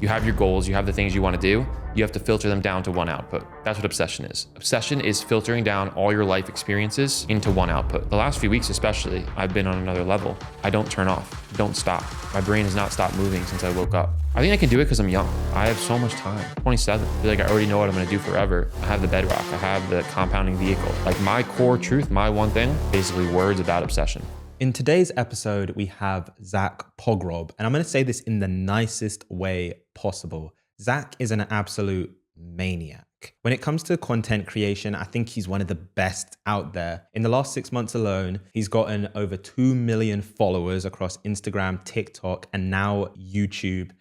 You have your goals, you have the things you want to do. You have to filter them down to one output. That's what obsession is. Obsession is filtering down all your life experiences into one output. The last few weeks especially, I've been on another level. I don't turn off, don't stop. My brain has not stopped moving since I woke up. I think I can do it because I'm young. I have so much time. 27. I feel like I already know what I'm gonna do forever. I have the bedrock, I have the compounding vehicle. Like my core truth, my one thing, basically words about obsession. In today's episode, we have Zach Pogrob, and I'm going to say this in the nicest way possible. Zach is an absolute maniac. When it comes to content creation, I think he's one of the best out there. In the last 6 months alone, he's gotten over 2 million followers across Instagram, TikTok, and now YouTube.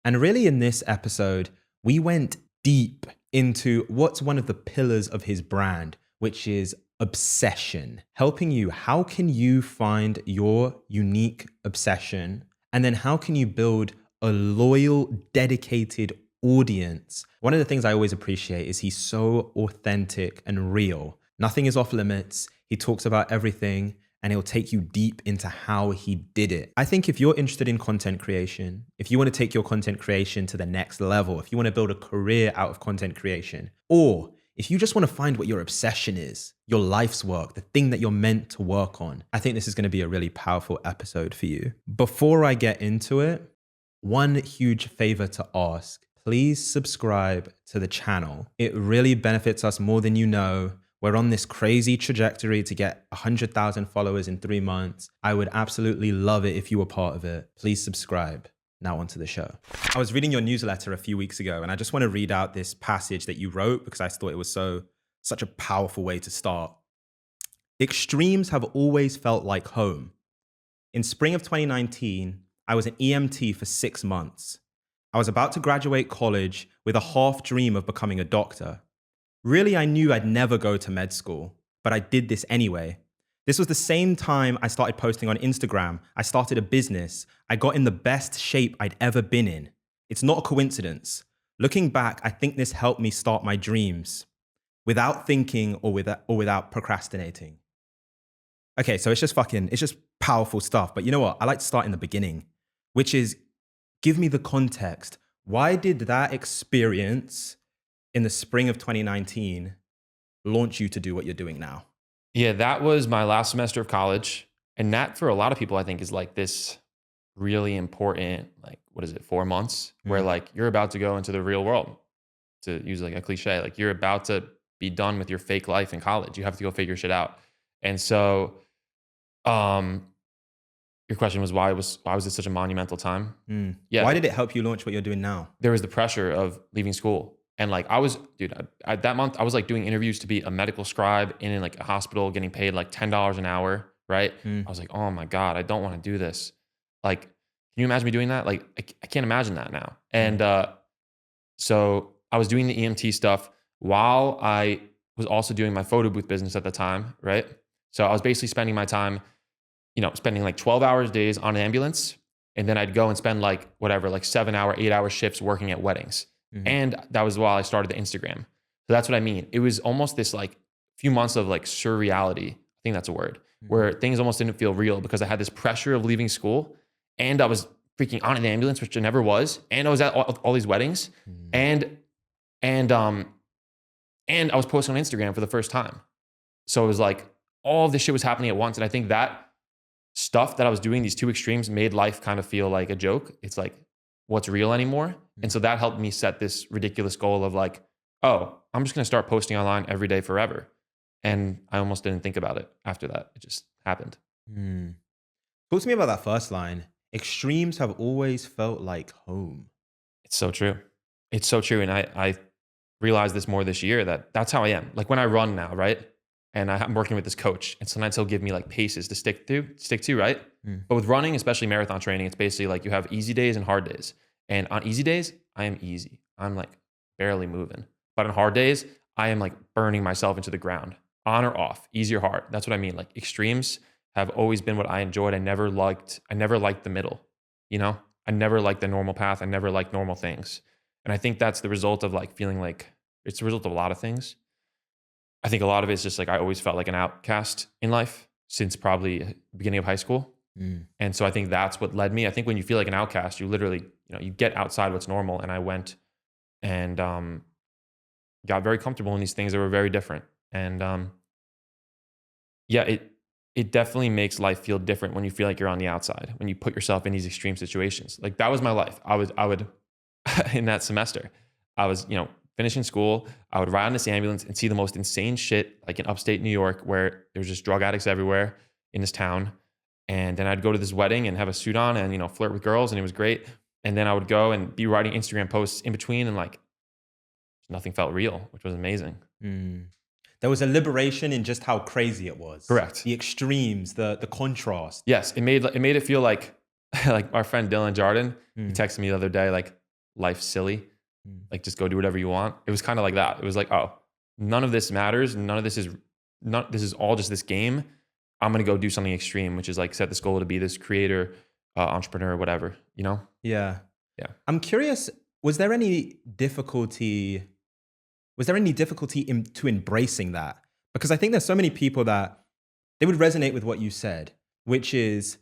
And really in this episode, we went deep into what's one of the pillars of his brand, which is obsession, helping you. How can you find your unique obsession? And then how can you build a loyal, dedicated audience? One of the things I always appreciate is he's so authentic and real. Nothing is off limits. He talks about everything and he'll take you deep into how he did it. I think if you're interested in content creation, if you want to take your content creation to the next level, if you want to build a career out of content creation, or if you just want to find what your obsession is, your life's work, the thing that you're meant to work on, I think this is going to be a really powerful episode for you. Before I get into it, one huge favor to ask, please subscribe to the channel. It really benefits us more than you know. We're on this crazy trajectory to get 100,000 followers in 3 months. I would absolutely love it if you were part of it. Please subscribe. Now onto the show. I was reading your newsletter a few weeks ago, and I just want to read out this passage that you wrote because I thought it was such a powerful way to start. Extremes have always felt like home. In spring of 2019, I was an EMT for 6 months. I was about to graduate college with a half dream of becoming a doctor. Really, I knew I'd never go to med school, but I did this anyway. This was the same time I started posting on Instagram. I started a business. I got in the best shape I'd ever been in. It's not a coincidence. Looking back, I think this helped me start my dreams without thinking or without procrastinating. Okay, so it's just powerful stuff. But you know what? I like to start in the beginning, which is give me the context. Why did that experience in the spring of 2019 launch you to do what you're doing now? Yeah, that was my last semester of college. And that for a lot of people, I think is like this really important, 4 months where like you're about to go into the real world, to use like a cliche, like you're about to be done with your fake life in college. You have to go figure shit out. And so, your question was why was it such a monumental time? Yeah. Why did it help you launch what you're doing now? There was the pressure of leaving school. And like that month I was like doing interviews to be a medical scribe in like a hospital, getting paid like $10 an hour, right? I was like, oh my God, I don't want to do this. Like, can you imagine me doing that? Like, I can't imagine that now. And so I was doing the EMT stuff while I was also doing my photo booth business at the time, right? So I was basically spending my time, spending like 12 hours days on an ambulance. And then I'd go and spend like 7-hour, 8-hour shifts working at weddings. And that was while I started the Instagram. So that's what I mean. It was almost this like few months of like surreality. I think that's a word, where things almost didn't feel real because I had this pressure of leaving school and I was freaking on an ambulance, which I never was. And I was at all these weddings and I was posting on Instagram for the first time. So it was like all of this shit was happening at once. And I think that stuff that I was doing, these two extremes, made life kind of feel like a joke. It's like, what's real anymore? And so that helped me set this ridiculous goal of like, oh, I'm just going to start posting online every day forever. And I almost didn't think about it after that. It just happened. Talk to me about that first line. Extremes have always felt like home. It's so true. It's so true. And I realized this more this year that's how I am. Like when I run now, right? And I'm working with this coach and sometimes he'll give me like paces to stick to, right? But with running, especially marathon training, it's basically like you have easy days and hard days. And on easy days, I am easy. I'm like barely moving. But on hard days, I am like burning myself into the ground, on or off, easy or hard. That's what I mean. Like extremes have always been what I enjoyed. I never liked the middle, I never liked the normal path. I never liked normal things. And I think that's the result of like feeling like it's the result of a lot of things. I think a lot of it's just like I always felt like an outcast in life since probably the beginning of high school. Mm. And so I think that's what led me. I think when you feel like an outcast, you literally, you get outside what's normal. And I went and got very comfortable in these things that were very different. And yeah, it definitely makes life feel different when you feel like you're on the outside, when you put yourself in these extreme situations. Like that was my life. I would in that semester, I was, finishing school. I would ride on this ambulance and see the most insane shit, like in upstate New York, where there's just drug addicts everywhere in this town. And then I'd go to this wedding and have a suit on and, flirt with girls, and it was great. And then I would go and be writing Instagram posts in between, and like nothing felt real, which was amazing. Mm. There was a liberation in just how crazy it was. Correct. The extremes, the contrast. Yes, it made it feel like like our friend Dylan Jardin, he Mm. texted me the other day, like, life's silly. Mm. Like, just go do whatever you want. It was kind of like that. It was like, oh, none of this matters. This is all just this game. I'm gonna go do something extreme, which is like set this goal to be this creator, entrepreneur, whatever, Yeah. Yeah. I'm curious, was there any difficulty to embracing that? Because I think there's so many people that they would resonate with what you said, which is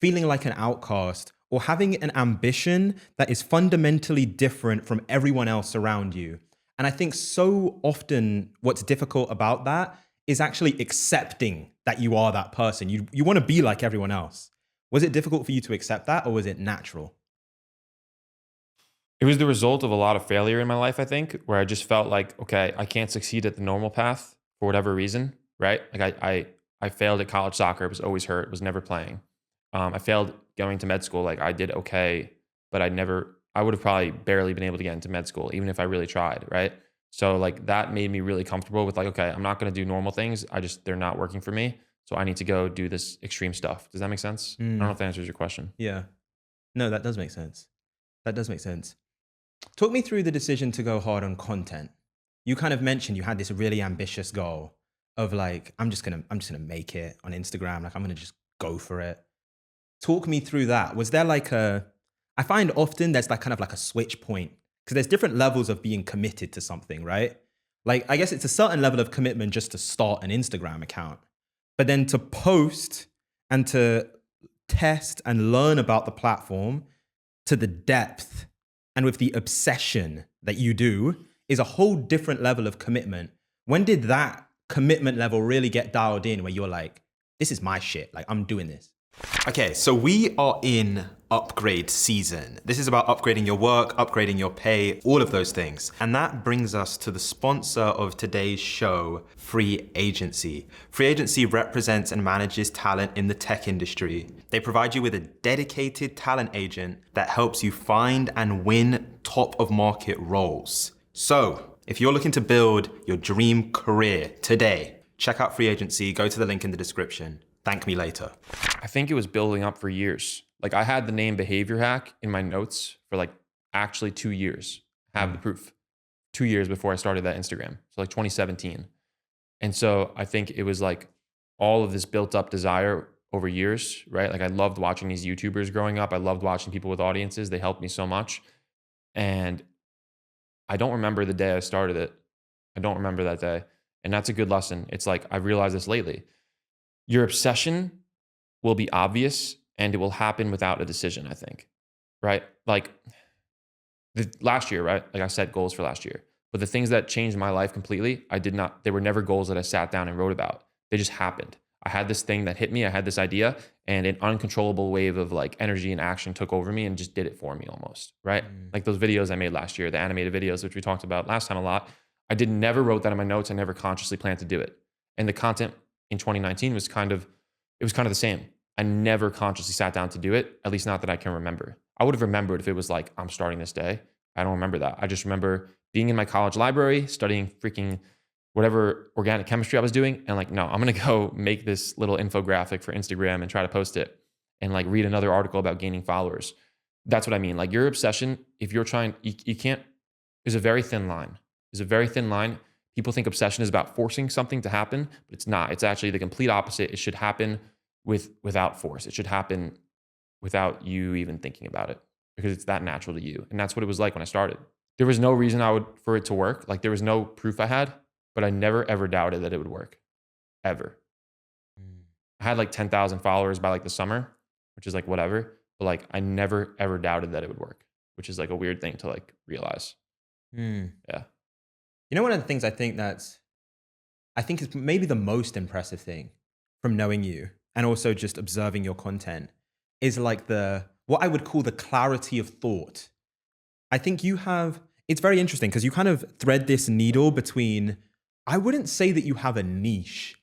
feeling like an outcast or having an ambition that is fundamentally different from everyone else around you. And I think so often what's difficult about that is actually accepting that you are that person. You want to be like everyone else. Was it difficult for you to accept that, or was it natural? It was the result of a lot of failure in my life, I think, where I just felt like, okay, I can't succeed at the normal path for whatever reason, right? Like I failed at college soccer. I was always hurt, was never playing. I failed going to med school. Like I did okay, but I would have probably barely been able to get into med school, even if I really tried, right? So like that made me really comfortable with like, okay, I'm not going to do normal things. They're not working for me. So I need to go do this extreme stuff. Does that make sense? I don't know if that answers your question. Yeah. No, that does make sense. That does make sense. Talk me through the decision to go hard on content. You kind of mentioned you had this really ambitious goal of like, I'm just gonna make it on Instagram. Like I'm gonna just go for it. Talk me through that. Was there like I find often there's like kind of like a switch point because there's different levels of being committed to something, right? Like I guess it's a certain level of commitment just to start an Instagram account, but then to post and to test and learn about the platform to the depth and with the obsession that you do is a whole different level of commitment. When did that commitment level really get dialed in where you're like, this is my shit, like I'm doing this? Okay, so we are in upgrade season. This is about upgrading your work, upgrading your pay, all of those things. And that brings us to the sponsor of today's show, Free Agency. Free Agency represents and manages talent in the tech industry. They provide you with a dedicated talent agent that helps you find and win top of market roles. So if you're looking to build your dream career today, check out Free Agency, go to the link in the description. Thank me later. I think it was building up for years. Like I had the name Behavior Hack in my notes for like actually 2 years. I have the proof. 2 years before I started that Instagram. So like 2017. And so I think it was like all of this built up desire over years, right? Like I loved watching these YouTubers growing up. I loved watching people with audiences. They helped me so much. And I don't remember the day I started it. I don't remember that day. And that's a good lesson. It's like I've realized this lately. Your obsession will be obvious and it will happen without a decision, I think, right? Like last year, right? Like I set goals for last year, but the things that changed my life completely, they were never goals that I sat down and wrote about. They just happened. I had this thing that hit me. I had this idea and an uncontrollable wave of like energy and action took over me and just did it for me almost, right? Like those videos I made last year, the animated videos, which we talked about last time a lot. Never wrote that in my notes. I never consciously planned to do it. And the content in 2019 was kind of the same. I never consciously sat down to do it, at least not that I can remember. I would have remembered if it was like, I'm starting this day. I don't remember that. I just remember being in my college library, studying freaking whatever organic chemistry I was doing. And like, no, I'm going to go make this little infographic for Instagram and try to post it and like read another article about gaining followers. That's what I mean. Like your obsession, if you're trying, you can't, there's a very thin line. There's a very thin line. People think obsession is about forcing something to happen, but it's not. It's actually the complete opposite. It should happen without force. It should happen without you even thinking about it because it's that natural to you. And that's what it was like when I started. There was no reason for it to work. Like there was no proof I had, but I never ever doubted that it would work, ever. I had like 10,000 followers by like the summer. which is like whatever. But like I never ever doubted that it would work, which is like a weird thing to like realize. Hmm. Yeah. You know, one of the things I think is maybe the most impressive thing from knowing you and also just observing your content is like what I would call the clarity of thought. I think it's very interesting because you kind of thread this needle between, I wouldn't say that you have a niche,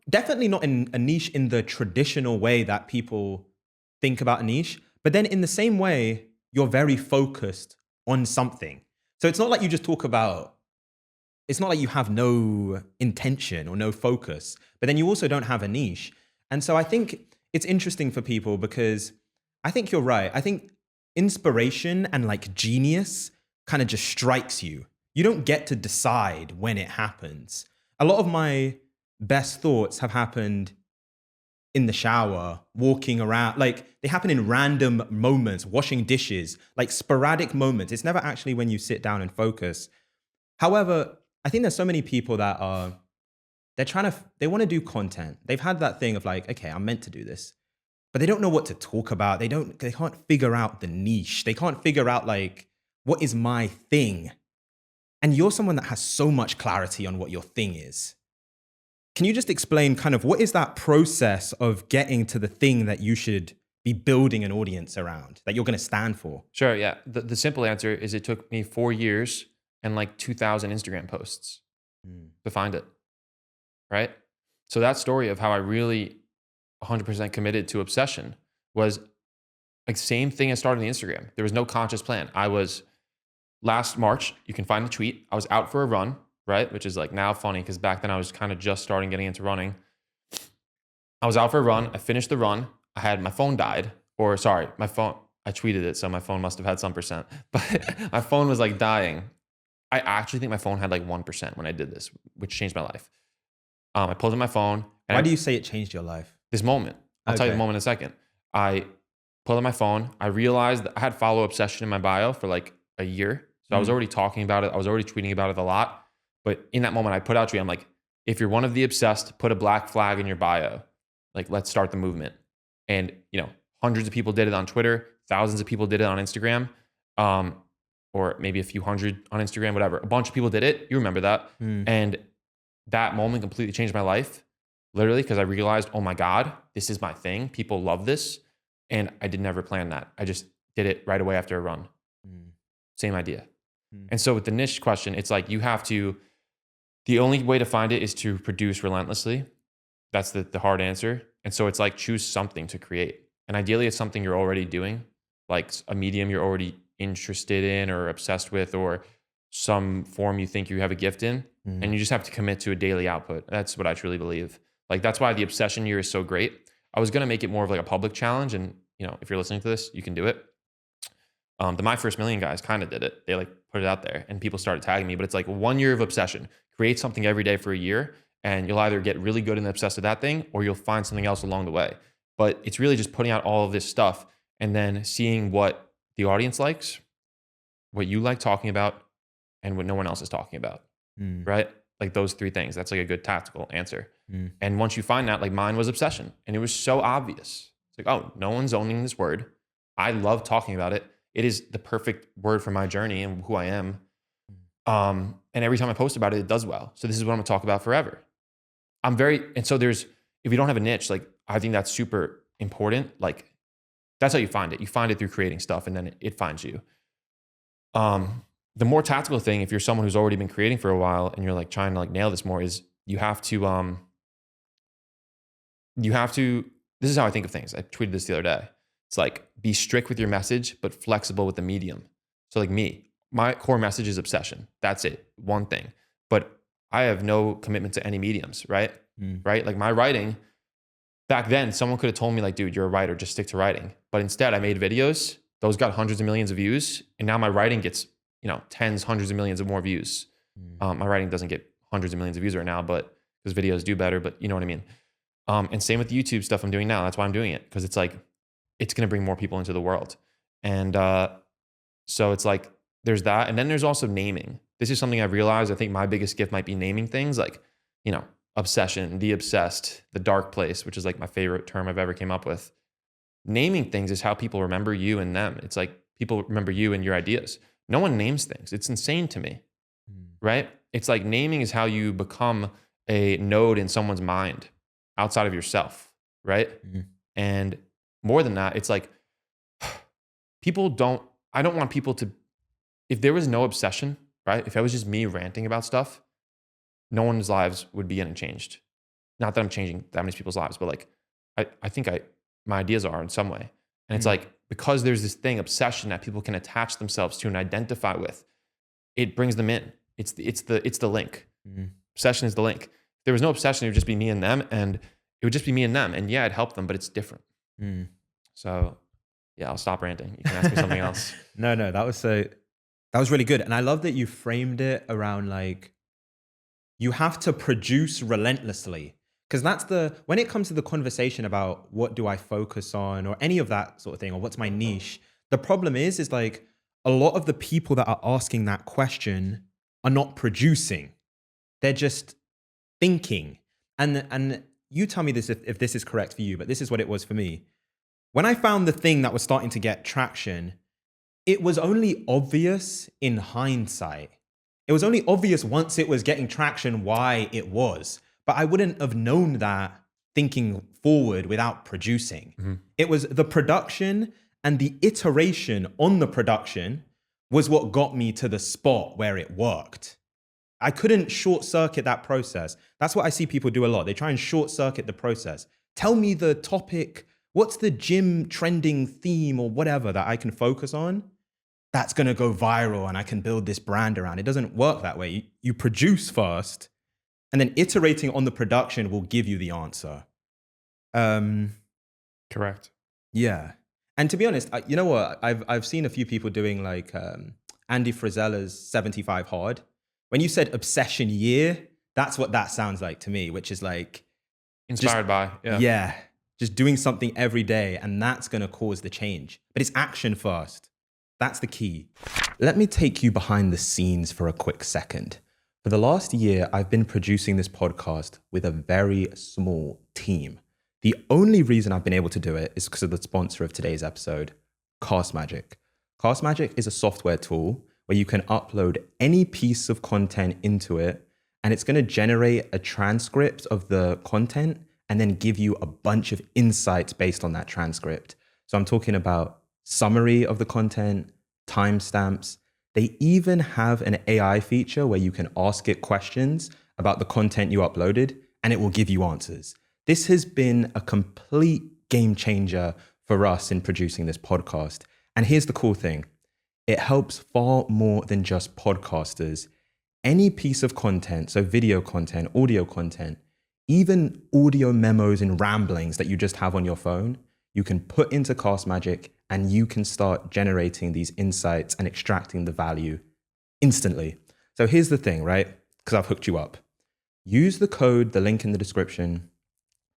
definitely not in a niche in the traditional way that people think about a niche, but then in the same way, you're very focused on something. So it's not like you just talk about, it's not like you have no intention or no focus, but then you also don't have a niche. And so I think it's interesting for people because I think you're right. I think inspiration and like genius kind of just strikes you. You don't get to decide when it happens. A lot of my best thoughts have happened in the shower, walking around, like they happen in random moments, washing dishes, like sporadic moments. It's never actually when you sit down and focus. However, I think there's so many people that they want to do content. They've had that thing of like, okay, I'm meant to do this, but they don't know what to talk about. They can't figure out the niche. They can't figure out like, what is my thing? And you're someone that has so much clarity on what your thing is. Can you just explain kind of what is that process of getting to the thing that you should be building an audience around, that you're going to stand for? Sure. Yeah. The simple answer is it took me 4 years and like 2,000 Instagram posts to find it. Right. So that story of how I really 100% committed to obsession was like same thing as starting the Instagram. There was no conscious plan. I was last March, you can find the tweet. I was out for a run, right? Which is like now funny because back then I was kind of just starting getting into running. I was out for a run. I finished the run. I had my phone died, or sorry, my phone, I tweeted it. So my phone must have had some percent, but my phone was like dying. I actually think my phone had like 1% when I did this, which changed my life. I pulled up my phone. And Why do you say it changed your life? This moment. I'll tell you the moment in a second. I pulled up my phone. I realized that I had follow obsession in my bio for like a year. So I was already talking about it. I was already tweeting about it a lot. But in that moment, I put out a tweet. I'm like, if you're one of the obsessed, put a black flag in your bio. Like, let's start the movement. And, hundreds of people did it on Twitter. Thousands of people did it on Instagram. Or maybe a few hundred on Instagram, whatever. A bunch of people did it. You remember that. And that moment completely changed my life. Literally, because I realized, oh my God, this is my thing. People love this. And I did never plan that. I just did it right away after a run. Same idea. And so with the niche question, it's like the only way to find it is to produce relentlessly. That's the hard answer. And so it's like choose something to create. And ideally it's something you're already doing, like a medium you're already interested in or obsessed with, or some form you think you have a gift in. And you just have to commit to a daily output. That's what I truly believe. Like that's why the obsession year is so great. I was going to make it more of like a public challenge. And if you're listening to this, you can do it. The My First Million guys kind of did it. They like put it out there and people started tagging me, but it's like 1 year of obsession. Create something every day for a year and you'll either get really good and obsessed with that thing or you'll find something else along the way. But it's really just putting out all of this stuff and then seeing what the audience likes, what you like talking about, and what no one else is talking about, right? Like those 3 things. That's like a good tactical answer. And once you find that, like mine was obsession and it was so obvious. It's like, oh, no one's owning this word. I love talking about it. It is the perfect word for my journey and who I am. And every time I post about it, it does well. So this is what I'm gonna talk about forever. And so if you don't have a niche, like I think that's super important. Like that's how you find it. You find it through creating stuff and then it finds you. The more tactical thing, if you're someone who's already been creating for a while and you're like trying to like nail this more, is you have to, this is how I think of things. I tweeted this the other day. It's like, be strict with your message, but flexible with the medium. So like me, my core message is obsession. That's it. One thing. But I have no commitment to any mediums, right? Right? Like my writing, back then, someone could have told me like, dude, you're a writer, just stick to writing. But instead I made videos. Those got hundreds of millions of views. And now my writing gets, tens, hundreds of millions of more views. My writing doesn't get hundreds of millions of views right now, but because videos do better, but you know what I mean? And same with the YouTube stuff I'm doing now. That's why I'm doing it. Because it's like, it's going to bring more people into the world. And so it's like, there's that. And then there's also naming. This is something I've realized. I think my biggest gift might be naming things like, obsession, the obsessed, the dark place, which is like my favorite term I've ever came up with. naming things is how people remember you and them. It's like people remember you and your ideas. No one names things. It's insane to me, right? It's like naming is how you become a node in someone's mind outside of yourself, right? And more than that, it's like I don't want people to, if there was no obsession, right? If it was just me ranting about stuff, no one's lives would be unchanged. Not that I'm changing that many people's lives, but like, I think my ideas are in some way. And it's like, because there's this thing, obsession that people can attach themselves to and identify with, it brings them in. It's the link. Obsession is the link. If there was no obsession, it would just be me and them, and it would just be me and them. And yeah, it helped them, but it's different. So yeah, I'll stop ranting. You can ask me something else. No, that was really good. And I love that you framed it around like, you have to produce relentlessly. Because when it comes to the conversation about what do I focus on or any of that sort of thing, or what's my niche, the problem is like a lot of the people that are asking that question are not producing. They're just thinking. And you tell me this if this is correct for you, but this is what it was for me. When I found the thing that was starting to get traction, it was only obvious in hindsight. It was only obvious once it was getting traction why it was. But I wouldn't have known that thinking forward without producing. It was the production and the iteration on the production was what got me to the spot where it worked. I couldn't short circuit that process. That's what I see people do a lot. They try and short circuit the process. Tell me the topic, what's the gym trending theme or whatever that I can focus on? That's going to go viral and I can build this brand around. It doesn't work that way. You produce first, and then iterating on the production will give you the answer. Correct. Yeah. And to be honest, you know what? I've seen a few people doing like Andy Frisella's 75 Hard. When you said obsession year, that's what that sounds like to me, which is like inspired by. Yeah. Just doing something every day, and that's going to cause the change. But it's action first. That's the key. Let me take you behind the scenes for a quick second. For the last year, I've been producing this podcast with a very small team. The only reason I've been able to do it is because of the sponsor of today's episode, Castmagic. Castmagic is a software tool where you can upload any piece of content into it, and it's going to generate a transcript of the content and then give you a bunch of insights based on that transcript. So I'm talking about summary of the content, timestamps. They even have an AI feature where you can ask it questions about the content you uploaded and it will give you answers. This has been a complete game changer for us in producing this podcast. And here's the cool thing. It helps far more than just podcasters. Any piece of content, so video content, audio content, even audio memos and ramblings that you just have on your phone, you can put into Castmagic and you can start generating these insights and extracting the value instantly. So here's the thing, right? Because I've hooked you up. Use the code, the link in the description,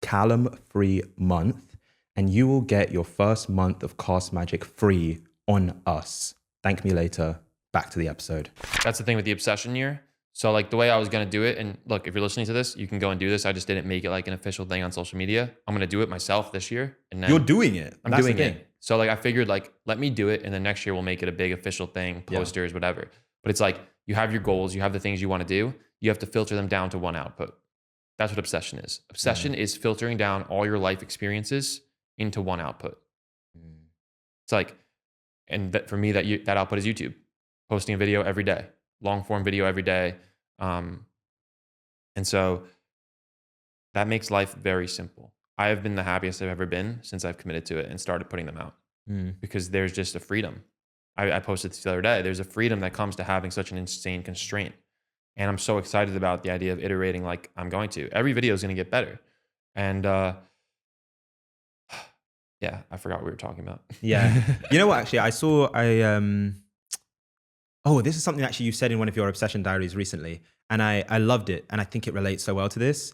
Callum Free Month, and you will get your first month of Castmagic free on us. Thank me later. Back to the episode. That's the thing with the obsession year. So like the way I was going to do it, and look, if you're listening to this, you can go and do this. I just didn't make it like an official thing on social media. I'm going to do it myself this year. And then you're doing it. I'm doing it. So like I figured like, let me do it. And then next year we'll make it a big official thing, posters, whatever. But it's like, you have your goals, you have the things you want to do. You have to filter them down to one output. That's what obsession is. Obsession is filtering down all your life experiences into one output. It's like, and that for me, that output is YouTube. Posting a video every day, long form video every day. And so that makes life very simple. I have been the happiest I've ever been since I've committed to it and started putting them out because there's just a freedom. I posted this the other day. There's a freedom that comes to having such an insane constraint. And I'm so excited about the idea of iterating like I'm going to. Every video is going to get better. And yeah, I forgot what we were talking about. Yeah. You know what, actually, oh, this is something actually you said in one of your obsession diaries recently. And I loved it. And I think it relates so well to this.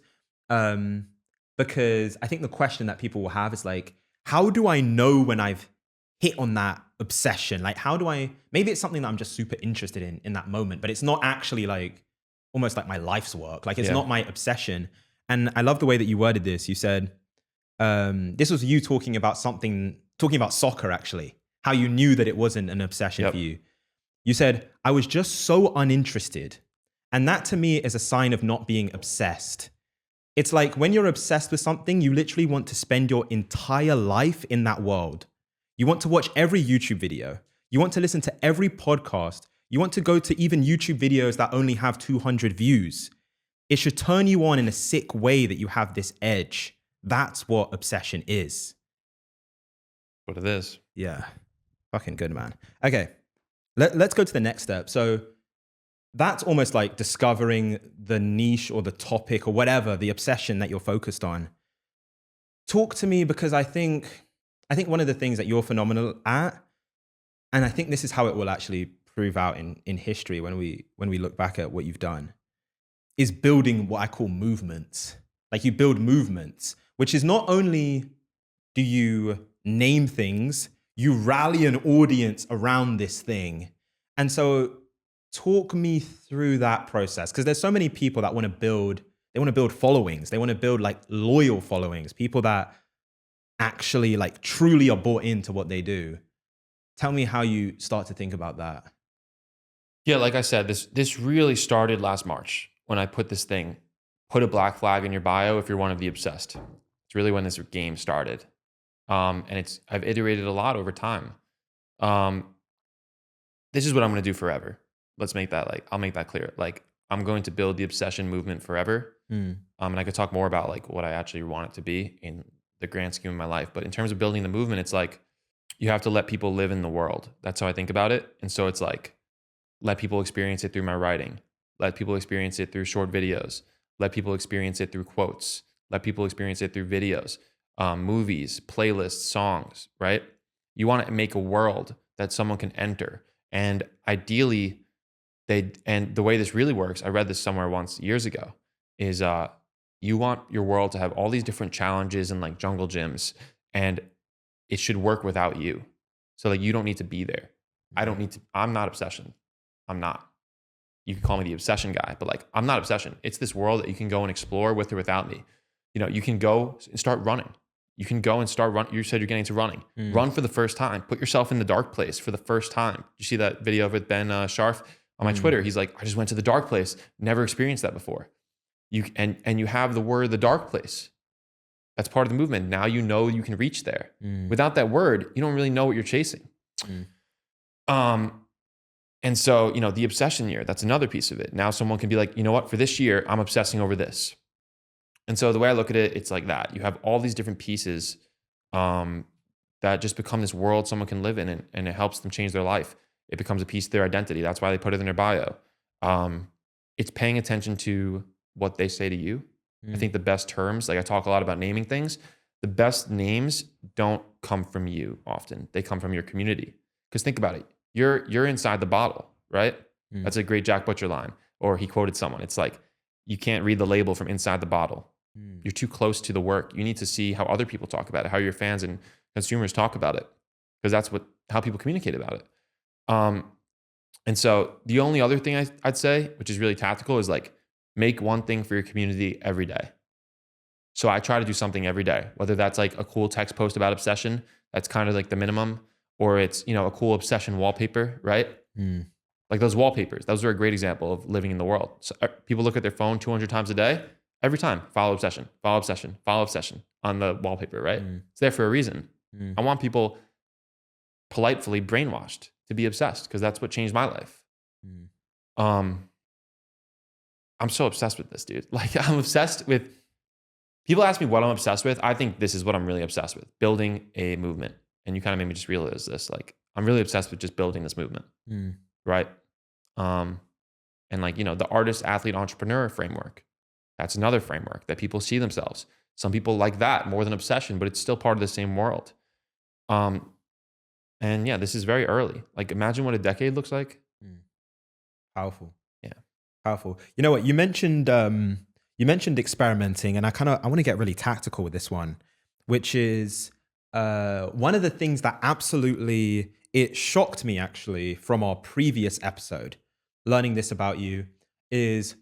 Because I think the question that people will have is like, how do I know when I've hit on that obsession? Like, maybe it's something that I'm just super interested in that moment, but it's not actually like, almost like my life's work. Like it's not my obsession. And I love the way that you worded this. You said, This was you talking about soccer, actually, how you knew that it wasn't an obsession Yep. for you. You said, I was just so uninterested. And that to me is a sign of not being obsessed. It's like when you're obsessed with something, you literally want to spend your entire life in that world. You want to watch every YouTube video. You want to listen to every podcast. You want to go to even YouTube videos that only have 200 views. It should turn you on in a sick way that you have this edge. That's what obsession is. What it is. Yeah. Fucking good, man. Okay. Let's go to the next step. So that's almost like discovering the niche or the topic or whatever, the obsession that you're focused on. Talk to me, because I think one of the things that you're phenomenal at, and I think this is how it will actually prove out in history when we look back at what you've done, is building what I call movements. Like you build movements, which is not only do you name things, you rally an audience around this thing. And so talk me through that process, because there's so many people that want to build followings. They want to build like loyal followings, people that actually like truly are bought into what they do. Tell me how you start to think about that. Yeah, like I said, this really started last March when I put this thing, put a black flag in your bio if you're one of the obsessed. It's really when this game started. And I've iterated a lot over time. This is what I'm going to do forever. I'll make that clear. Like I'm going to build the obsession movement forever. And I could talk more about like what I actually want it to be in the grand scheme of my life. But in terms of building the movement, it's like, you have to let people live in the world. That's how I think about it. And so it's like, let people experience it through my writing. Let people experience it through short videos. Let people experience it through quotes. Let people experience it through videos, movies, playlists, songs, right? You want to make a world that someone can enter. And ideally, and the way this really works, I read this somewhere once years ago, is you want your world to have all these different challenges and like jungle gyms, and it should work without you. So like you don't need to be there. I'm not obsession. I'm not. You can call me the obsession guy, but like I'm not obsession. It's this world that you can go and explore with or without me. You know, you can go and start running. You can go and start running. You said you're getting into running. Run for the first time. Put yourself in the dark place for the first time. You see that video with Ben Scharf on my Twitter? He's like, I just went to the dark place. Never experienced that before. You have the word, the dark place. That's part of the movement. Now you know you can reach there. Without that word, you don't really know what you're chasing. And so, you know, the obsession year, that's another piece of it. Now someone can be like, you know what, for this year, I'm obsessing over this. And so the way I look at it, it's like that. You have all these different pieces that just become this world someone can live in, and it helps them change their life. It becomes a piece of their identity. That's why they put it in their bio. It's paying attention to what they say to you. I think the best terms, like I talk a lot about naming things, the best names don't come from you often. They come from your community. Because think about it. You're inside the bottle, right? That's a great Jack Butcher line. Or he quoted someone. It's like, you can't read the label from inside the bottle. You're too close to the work. You need to see how other people talk about it, how your fans and consumers talk about it. Because that's how people communicate about it. And so the only other thing I'd say, which is really tactical, is like, make one thing for your community every day. So I try to do something every day, whether that's like a cool text post about obsession, that's kind of like the minimum, or it's, you know, a cool obsession wallpaper, right? Like those wallpapers, those are a great example of living in the world. So people look at their phone 200 times a day, every time, follow obsession, follow obsession, follow obsession on the wallpaper, right? It's there for a reason. I want people politely brainwashed to be obsessed, because that's what changed my life. I'm so obsessed with this, dude. Like I'm obsessed with, people ask me what I'm obsessed with. I think this is what I'm really obsessed with, building a movement. And you kind of made me just realize this, like I'm really obsessed with just building this movement. Right. And like, you know, the artist, athlete, entrepreneur framework, that's another framework that people see themselves. Some people like that more than obsession, but it's still part of the same world. And yeah, this is very early. Like imagine what a decade looks like. Powerful. Yeah. Powerful. You know what? You mentioned experimenting, and I want to get really tactical with this one, which is one of the things that absolutely, it shocked me actually from our previous episode, learning this about you, is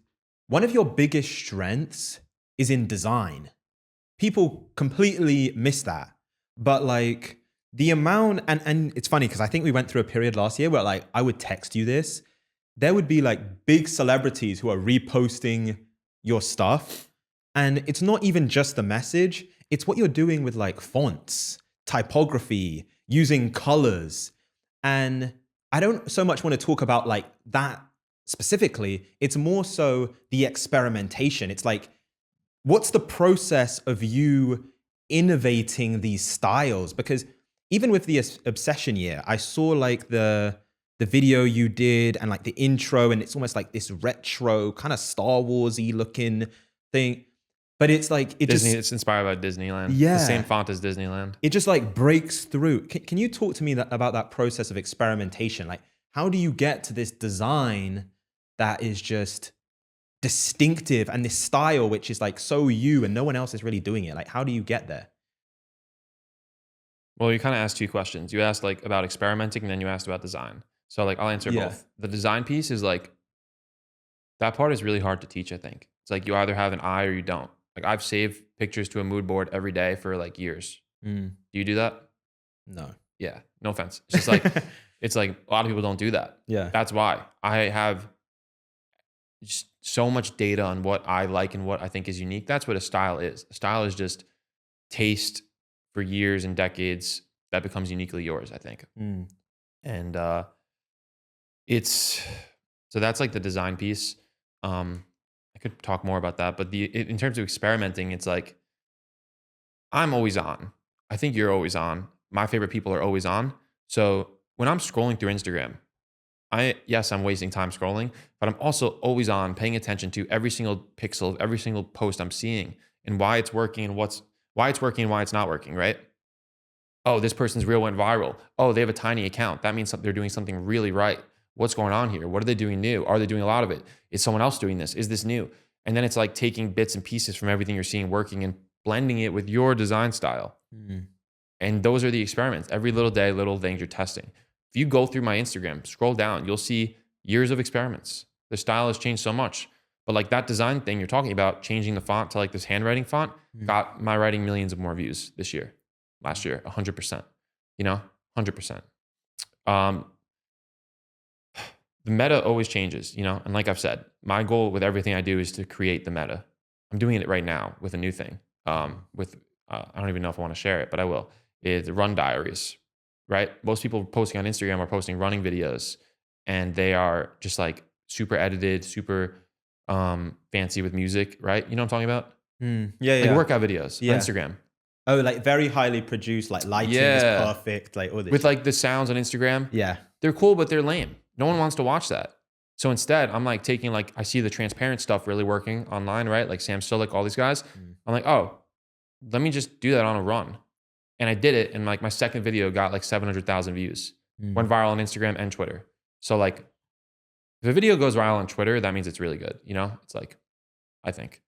one of your biggest strengths is in design. people completely miss that. But like the amount, and it's funny because I think we went through a period last year where like I would text you this. There would be like big celebrities who are reposting your stuff. And it's not even just the message, it's what you're doing with like fonts, typography, using colors. And I don't so much want to talk about like that specifically. It's more so the experimentation. It's like, what's the process of you innovating these styles? Because even with the obsession year, I saw like the video you did and like the intro, and it's almost like this retro kind of Star Wars-y looking thing. But it's like it's inspired by Disneyland. Yeah, the same font as Disneyland. It just like breaks through. Can you talk to me about that process of experimentation? Like, how do you get to this design that is just distinctive and this style which is like so you and no one else is really doing it? Like, how do you get there? Well, you kind of asked two questions. You asked like about experimenting, and then you asked about design. So like I'll answer both. The design piece is like, that part is really hard to teach, I think. It's like you either have an eye or you don't. Like I've saved pictures to a mood board every day for like years. Do you do that? No. Yeah. No offense. It's just like, it's like a lot of people don't do that. Yeah. That's why I have just so much data on what I like and what I think is unique. That's what a style is. A style is just taste for years and decades that becomes uniquely yours, I think. And so that's like the design piece. I could talk more about that, but in terms of experimenting, it's like I'm always on. I think you're always on. My favorite people are always on. So when I'm scrolling through Instagram, I'm wasting time scrolling, but I'm also always on, paying attention to every single pixel of every single post I'm seeing and why it's working and why it's working and why it's not working, right? Oh, this person's reel went viral. Oh, they have a tiny account. That means they're doing something really right. What's going on here? What are they doing new? Are they doing a lot of it? Is someone else doing this? Is this new? And then it's like taking bits and pieces from everything you're seeing working and blending it with your design style. And those are the experiments. Every little day, little things you're testing. If you go through my Instagram, scroll down, you'll see years of experiments. The style has changed so much. But like that design thing you're talking about, changing the font to like this handwriting font, got my writing millions of more views last year, 100%, 100%. The meta always changes, and like I've said, my goal with everything I do is to create the meta. I'm doing it right now with a new thing. I don't even know if I want to share it, but I will. It's run diaries, right? Most people posting on Instagram are posting running videos, and they are just like super edited, super fancy with music, right? You know what I'm talking about? Like workout videos on Instagram. Oh, like very highly produced, like lighting is perfect, like all this. With like the sounds on Instagram. Yeah. They're cool, but they're lame. No one wants to watch that. So instead, I'm like taking like, I see the transparent stuff really working online, right? Like Sam Sulek, all these guys. I'm like, oh, let me just do that on a run. And I did it. And like my second video got like 700,000 views. Went viral on Instagram and Twitter. So like if a video goes viral on Twitter, that means it's really good. It's like, I think.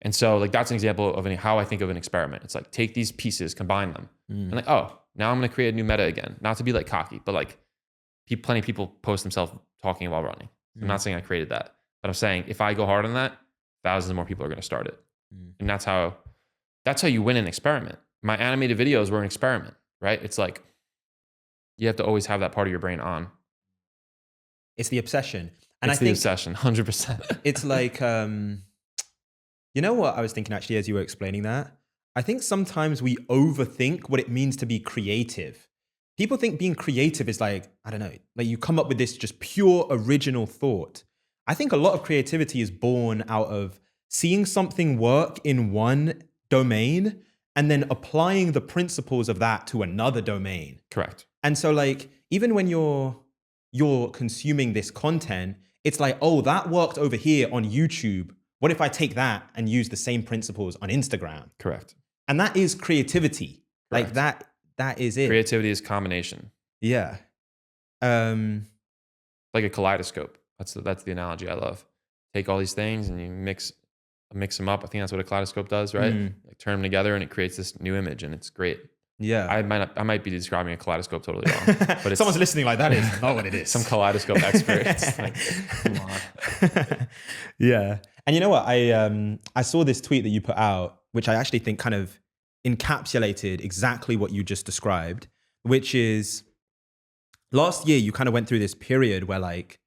And so like, that's an example of how I think of an experiment. It's like, take these pieces, combine them. And like, oh, now I'm going to create a new meta again. Not to be like cocky, but like plenty of people post themselves talking while running. I'm not saying I created that, but I'm saying if I go hard on that, thousands more people are going to start it. And that's how you win an experiment. My animated videos were an experiment, right? It's like, you have to always have that part of your brain on. It's the obsession. And I think the obsession, 100%. It's like, you know what I was thinking actually as you were explaining that? I think sometimes we overthink what it means to be creative. People think being creative is like, I don't know, like you come up with this just pure original thought. I think a lot of creativity is born out of seeing something work in one domain and then applying the principles of that to another domain. Correct. And so like, even when you're consuming this content, it's like, oh, that worked over here on YouTube. What if I take that and use the same principles on Instagram? Correct. And that is creativity. Correct. Like that is it. Creativity is combination. Yeah. Like a kaleidoscope. That's the analogy I love. Take all these things and you mix them up. I think that's what a kaleidoscope does, right? Like turn them together and it creates this new image, and it's great. Yeah. I might be describing a kaleidoscope totally wrong. But someone's listening like that is not what it is. Some kaleidoscope expert. It's like, come on. Yeah. And you know what? I saw this tweet that you put out which I actually think kind of encapsulated exactly what you just described, which is last year you kind of went through this period where like,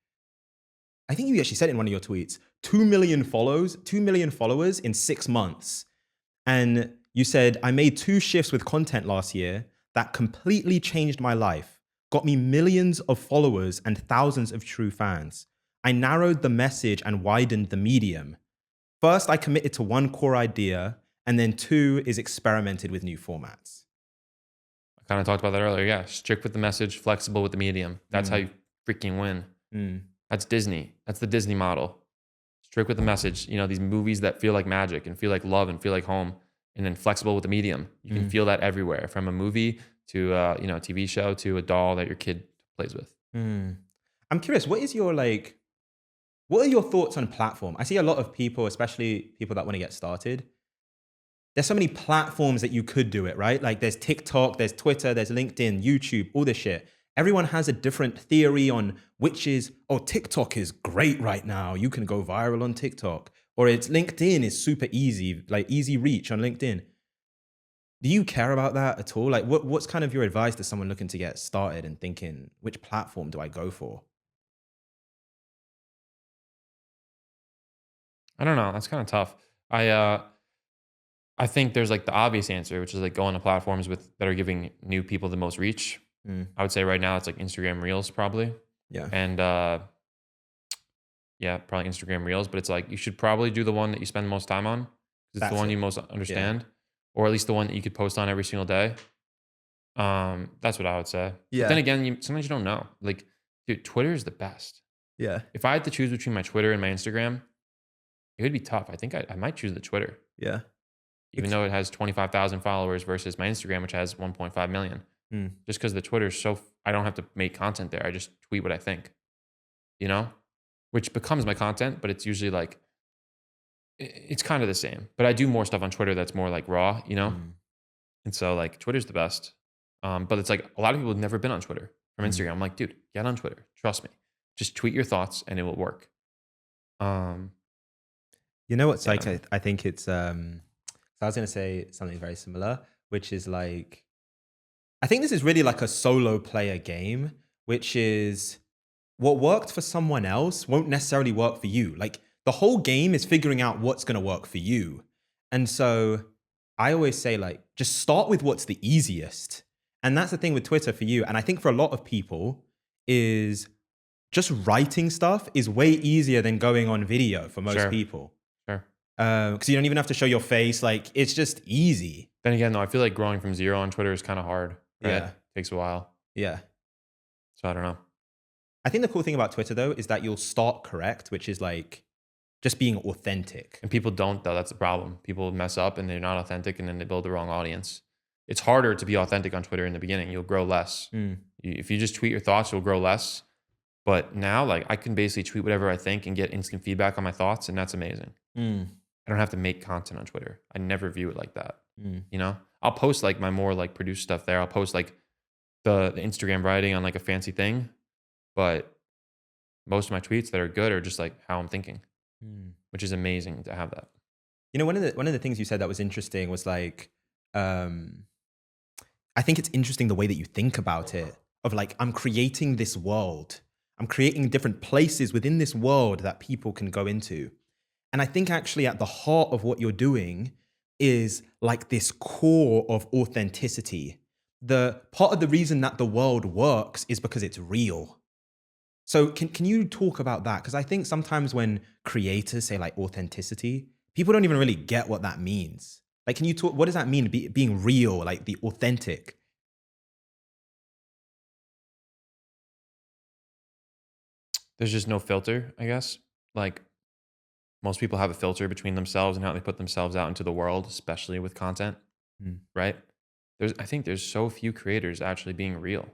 I think you actually said it in one of your tweets, 2 million followers in 6 months. And you said, I made 2 shifts with content last year that completely changed my life, got me millions of followers and thousands of true fans. I narrowed the message and widened the medium. First, I committed to one core idea, and then 2 is experimented with new formats. I kind of talked about that earlier. Yeah, strict with the message, flexible with the medium. That's how you freaking win. That's Disney. That's the Disney model. Strict with the message. You know, these movies that feel like magic and feel like love and feel like home, and then flexible with the medium. You can feel that everywhere, from a movie to a TV show to a doll that your kid plays with. I'm curious, what are your thoughts on platform? I see a lot of people, especially people that want to get started. There's so many platforms that you could do it, right? Like there's TikTok, there's Twitter, there's LinkedIn, YouTube, all this shit. Everyone has a different theory on which is, oh, TikTok is great right now. You can go viral on TikTok. Or it's LinkedIn is super easy, like easy reach on LinkedIn. Do you care about that at all? Like what's kind of your advice to someone looking to get started and thinking, which platform do I go for? I don't know. That's kind of tough. I think there's like the obvious answer, which is like go on to platforms that are giving new people the most reach. I would say right now it's like Instagram Reels probably. Yeah. And yeah, probably Instagram Reels, but it's like you should probably do the one that you spend the most time on. 'Cause it's That's the one it. you most understand, or at least the one that you could post on every single day. That's what I would say. Yeah. But then again, sometimes you don't know. Like, dude, Twitter is the best. Yeah. If I had to choose between my Twitter and my Instagram, it would be tough. I think I might choose the Twitter, Yeah. even though it has 25,000 followers versus my Instagram, which has 1.5 million. Just because the Twitter is I don't have to make content there. I just tweet what I think, which becomes my content, but it's usually like, it's kind of the same. But I do more stuff on Twitter that's more like raw, And so like Twitter's the best. But it's like a lot of people have never been on Twitter from Instagram. I'm like, dude, get on Twitter. Trust me. Just tweet your thoughts and it will work. You know what's Yeah. like, I think it's, so I was going to say something very similar, which is like, I think this is really like a solo player game, which is what worked for someone else won't necessarily work for you. Like the whole game is figuring out what's going to work for you. And so I always say like, just start with what's the easiest. And that's the thing with Twitter for you. And I think for a lot of people is just writing stuff is way easier than going on video for most Sure. people. Sure. Because you don't even have to show your face. Like it's just easy. Then again, though, I feel like growing from zero on Twitter is kind of hard. Right? Yeah. Takes a while. Yeah. So I don't know. I think the cool thing about Twitter though is that you'll start correct, which is like just being authentic. And people don't, though. That's the problem. People mess up and they're not authentic, and then they build the wrong audience. It's harder to be authentic on Twitter in the beginning. You'll grow less. If you just tweet your thoughts, you'll grow less. But now, like, I can basically tweet whatever I think and get instant feedback on my thoughts, and that's amazing. I don't have to make content on Twitter. I never view it like that. I'll post like my more like produced stuff there. I'll post like the Instagram writing on like a fancy thing, but most of my tweets that are good are just like how I'm thinking, which is amazing to have that. You know, one of the things you said that was interesting was like, I think it's interesting the way that you think about it, of like, I'm creating this world. I'm creating different places within this world that people can go into. And I think actually at the heart of what you're doing is like this core of authenticity. The part of the reason that the world works is because it's real. So can you talk about that? Because I think sometimes when creators say like authenticity, people don't even really get what that means. Like, can you talk, what does that mean, being real, like the authentic? There's just no filter, I guess. Like, most people have a filter between themselves and how they put themselves out into the world, especially with content, right? I think there's so few creators actually being real.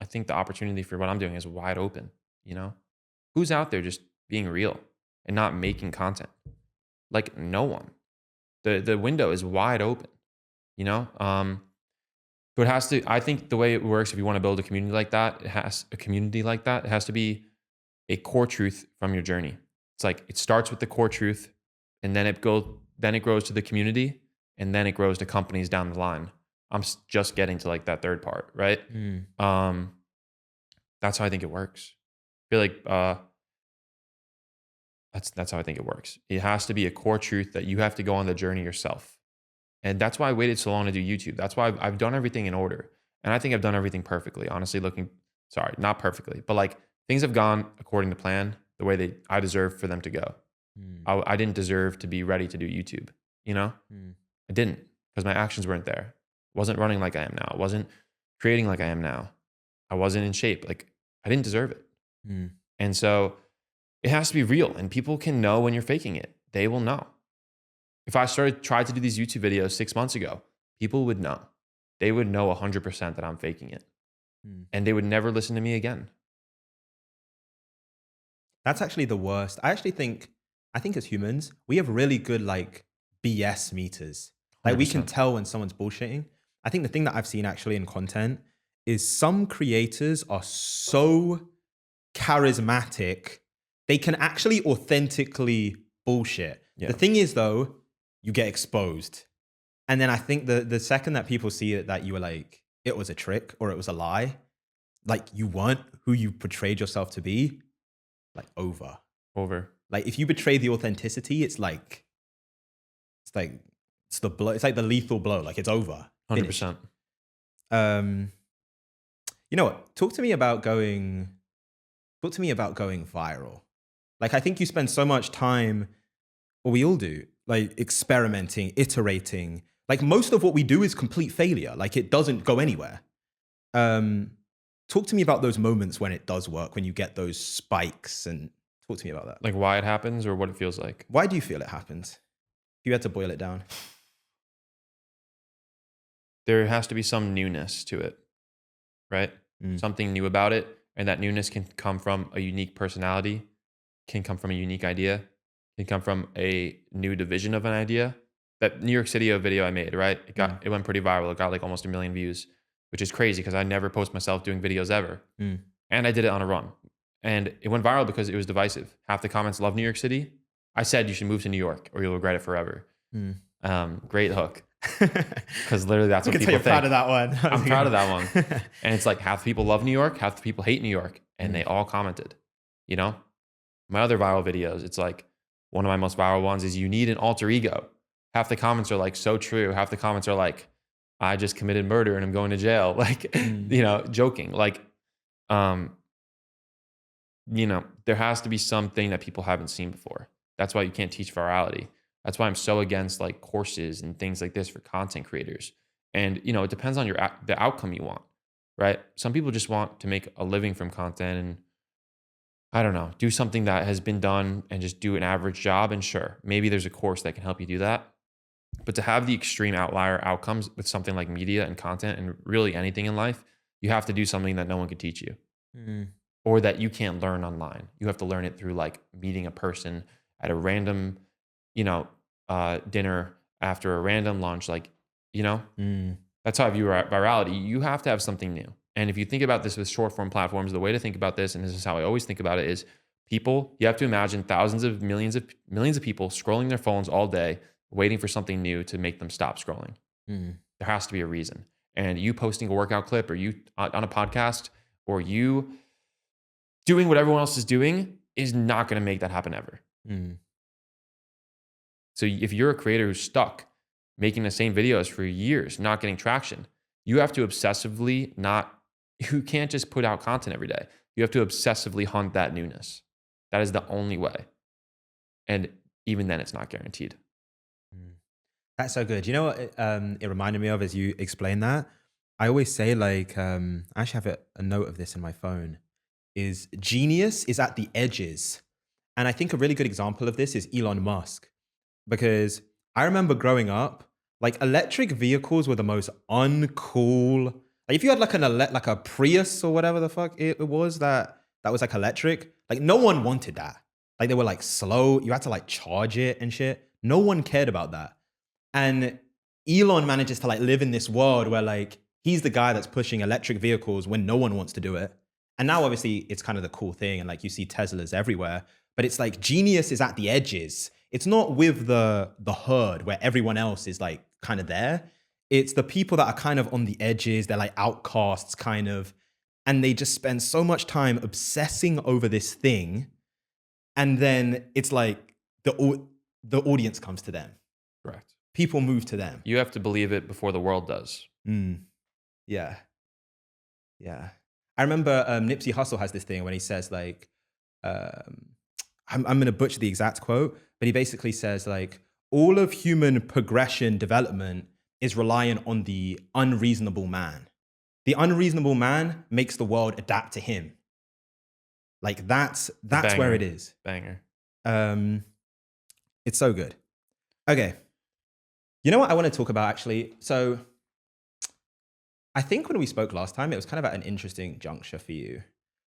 I think the opportunity for what I'm doing is wide open, Who's out there just being real and not making content? Like, no one. The window is wide open, So it has to, I think the way it works, if you want to build a community like that, it has to be a core truth from your journey. It's like, it starts with the core truth and then it then it grows to the community, and then it grows to companies down the line. I'm just getting to like that third part, right? That's how I think it works. I feel like that's how I think it works. It has to be a core truth that you have to go on the journey yourself. And that's why I waited so long to do YouTube. That's why I've done everything in order. And I think I've done everything perfectly, honestly, sorry, not perfectly, but like things have gone according to plan, the way I deserve for them to go. I didn't deserve to be ready to do YouTube, you know? I didn't, because my actions weren't there. I wasn't running like I am now. I wasn't creating like I am now. I wasn't in shape. Like I didn't deserve it. And so it has to be real, and people can know when you're faking it. They will know. If I tried to do these YouTube videos 6 months ago, people would know. They would know 100% that I'm faking it. And they would never listen to me again. That's actually the worst. I think as humans, we have really good like BS meters. Like we can 100%. tell when someone's bullshitting. I think the thing that I've seen actually in content is some creators are so charismatic, they can actually authentically bullshit. Yeah. The thing is though, you get exposed. And then I think the second that people see that you were like, it was a trick or it was a lie, like you weren't who you portrayed yourself to be, like over. Like if you betray the authenticity, it's like the blow. It's like the lethal blow. Like it's over. 100%. You know what? Talk to me about going viral. Like I think you spend so much time, or we all do, like experimenting, iterating. Like most of what we do is complete failure. Like it doesn't go anywhere. Talk to me about those moments when it does work, when you get those spikes, and talk to me about that. Like why it happens or what it feels like. Why do you feel it happens? If you had to boil it down. There has to be some newness to it, right? Something new about it. And that newness can come from a unique personality, can come from a unique idea, can come from a new division of an idea. That New York City video I made, right? It went pretty viral. It got like almost 1 million views, which is crazy because I never post myself doing videos ever. And I did it on a run. And it went viral because it was divisive. Half the comments love New York City. I said you should move to New York or you'll regret it forever. Great hook. Because literally that's what people think. Proud of that one. I'm proud of that one. And it's like half the people love New York, half the people hate New York. And they all commented, you know? My other viral videos, it's like one of my most viral ones is you need an alter ego. Half the comments are like so true. Half the comments are like, I just committed murder and I'm going to jail. Like, you know, joking. Like, you know, there has to be something that people haven't seen before. That's why you can't teach virality. That's why I'm so against like courses and things like this for content creators. And, you know, it depends on the outcome you want, right? Some people just want to make a living from content and I don't know, do something that has been done and just do an average job. And sure, maybe there's a course that can help you do that. But to have the extreme outlier outcomes with something like media and content and really anything in life, you have to do something that no one could teach you or that you can't learn online. You have to learn it through like meeting a person at a random, you know, dinner after a random lunch. Like, you know, that's how I view virality. You have to have something new. And if you think about this with short form platforms, the way to think about this, and this is how I always think about it, is people, you have to imagine thousands of millions of people scrolling their phones all day, waiting for something new to make them stop scrolling. There has to be a reason. And you posting a workout clip or you on a podcast or you doing what everyone else is doing is not going to make that happen ever. So if you're a creator who's stuck making the same videos for years, not getting traction, you have to obsessively you can't just put out content every day. You have to obsessively hunt that newness. That is the only way. And even then it's not guaranteed. That's so good. You know what it reminded me of as you explained that? I always say like, I actually have a note of this in my phone, is genius is at the edges. And I think a really good example of this is Elon Musk. Because I remember growing up, like electric vehicles were the most uncool. Like if you had like like a Prius or whatever the fuck it was that was like electric, like no one wanted that. Like they were like slow. You had to like charge it and shit. No one cared about that. And Elon manages to like live in this world where like he's the guy that's pushing electric vehicles when no one wants to do it. And now obviously it's kind of the cool thing. And like you see Teslas everywhere, but it's like genius is at the edges. It's not with the herd where everyone else is like kind of there. It's the people that are kind of on the edges. They're like outcasts kind of, and they just spend so much time obsessing over this thing, and then it's like the audience comes to them. Correct. People move to them. You have to believe it before the world does. Yeah. Yeah. I remember Nipsey Hussle has this thing when he says like, I'm going to butcher the exact quote, but he basically says like, all of human progression development is reliant on the unreasonable man. The unreasonable man makes the world adapt to him. Like that's where it is. Banger. It's so good. Okay. You know what I want to talk about actually? So I think when we spoke last time, it was kind of at an interesting juncture for you.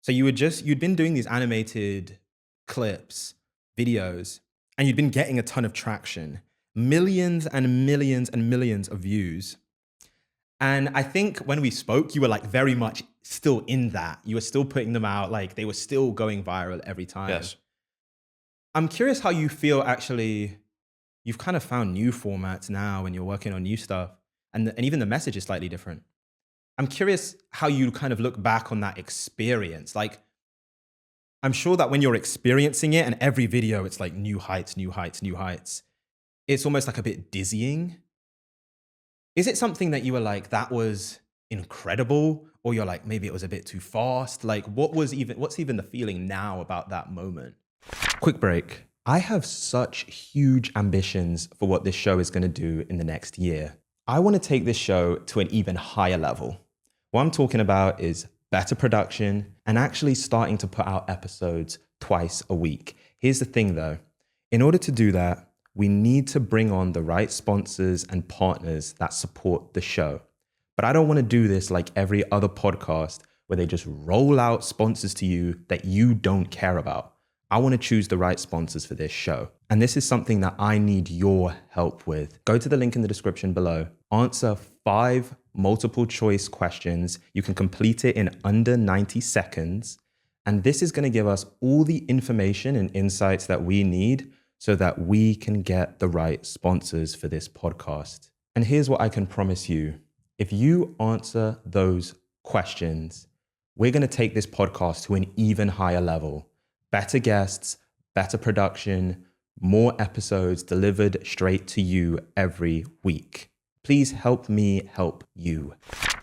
So you'd been doing these animated clips, videos, and you'd been getting a ton of traction, millions and millions and millions of views. And I think when we spoke, you were like very much still in that. You were still putting them out, like they were still going viral every time. Yes. I'm curious how you feel actually, you've kind of found new formats now and you're working on new stuff. And even the message is slightly different. I'm curious how you kind of look back on that experience. Like, I'm sure that when you're experiencing it and every video, it's like new heights, new heights, new heights. It's almost like a bit dizzying. Is it something that you were like, that was incredible? Or you're like, maybe it was a bit too fast? Like, what's even the feeling now about that moment? Quick break. I have such huge ambitions for what this show is going to do in the next year. I want to take this show to an even higher level. What I'm talking about is better production and actually starting to put out episodes twice a week. Here's the thing though. In order to do that, we need to bring on the right sponsors and partners that support the show. But I don't want to do this like every other podcast where they just roll out sponsors to you that you don't care about. I want to choose the right sponsors for this show. And this is something that I need your help with. Go to the link in the description below. Answer 5 multiple choice questions. You can complete it in under 90 seconds. And this is going to give us all the information and insights that we need so that we can get the right sponsors for this podcast. And here's what I can promise you. If you answer those questions, we're going to take this podcast to an even higher level. Better guests, better production, more episodes delivered straight to you every week. Please help me help you.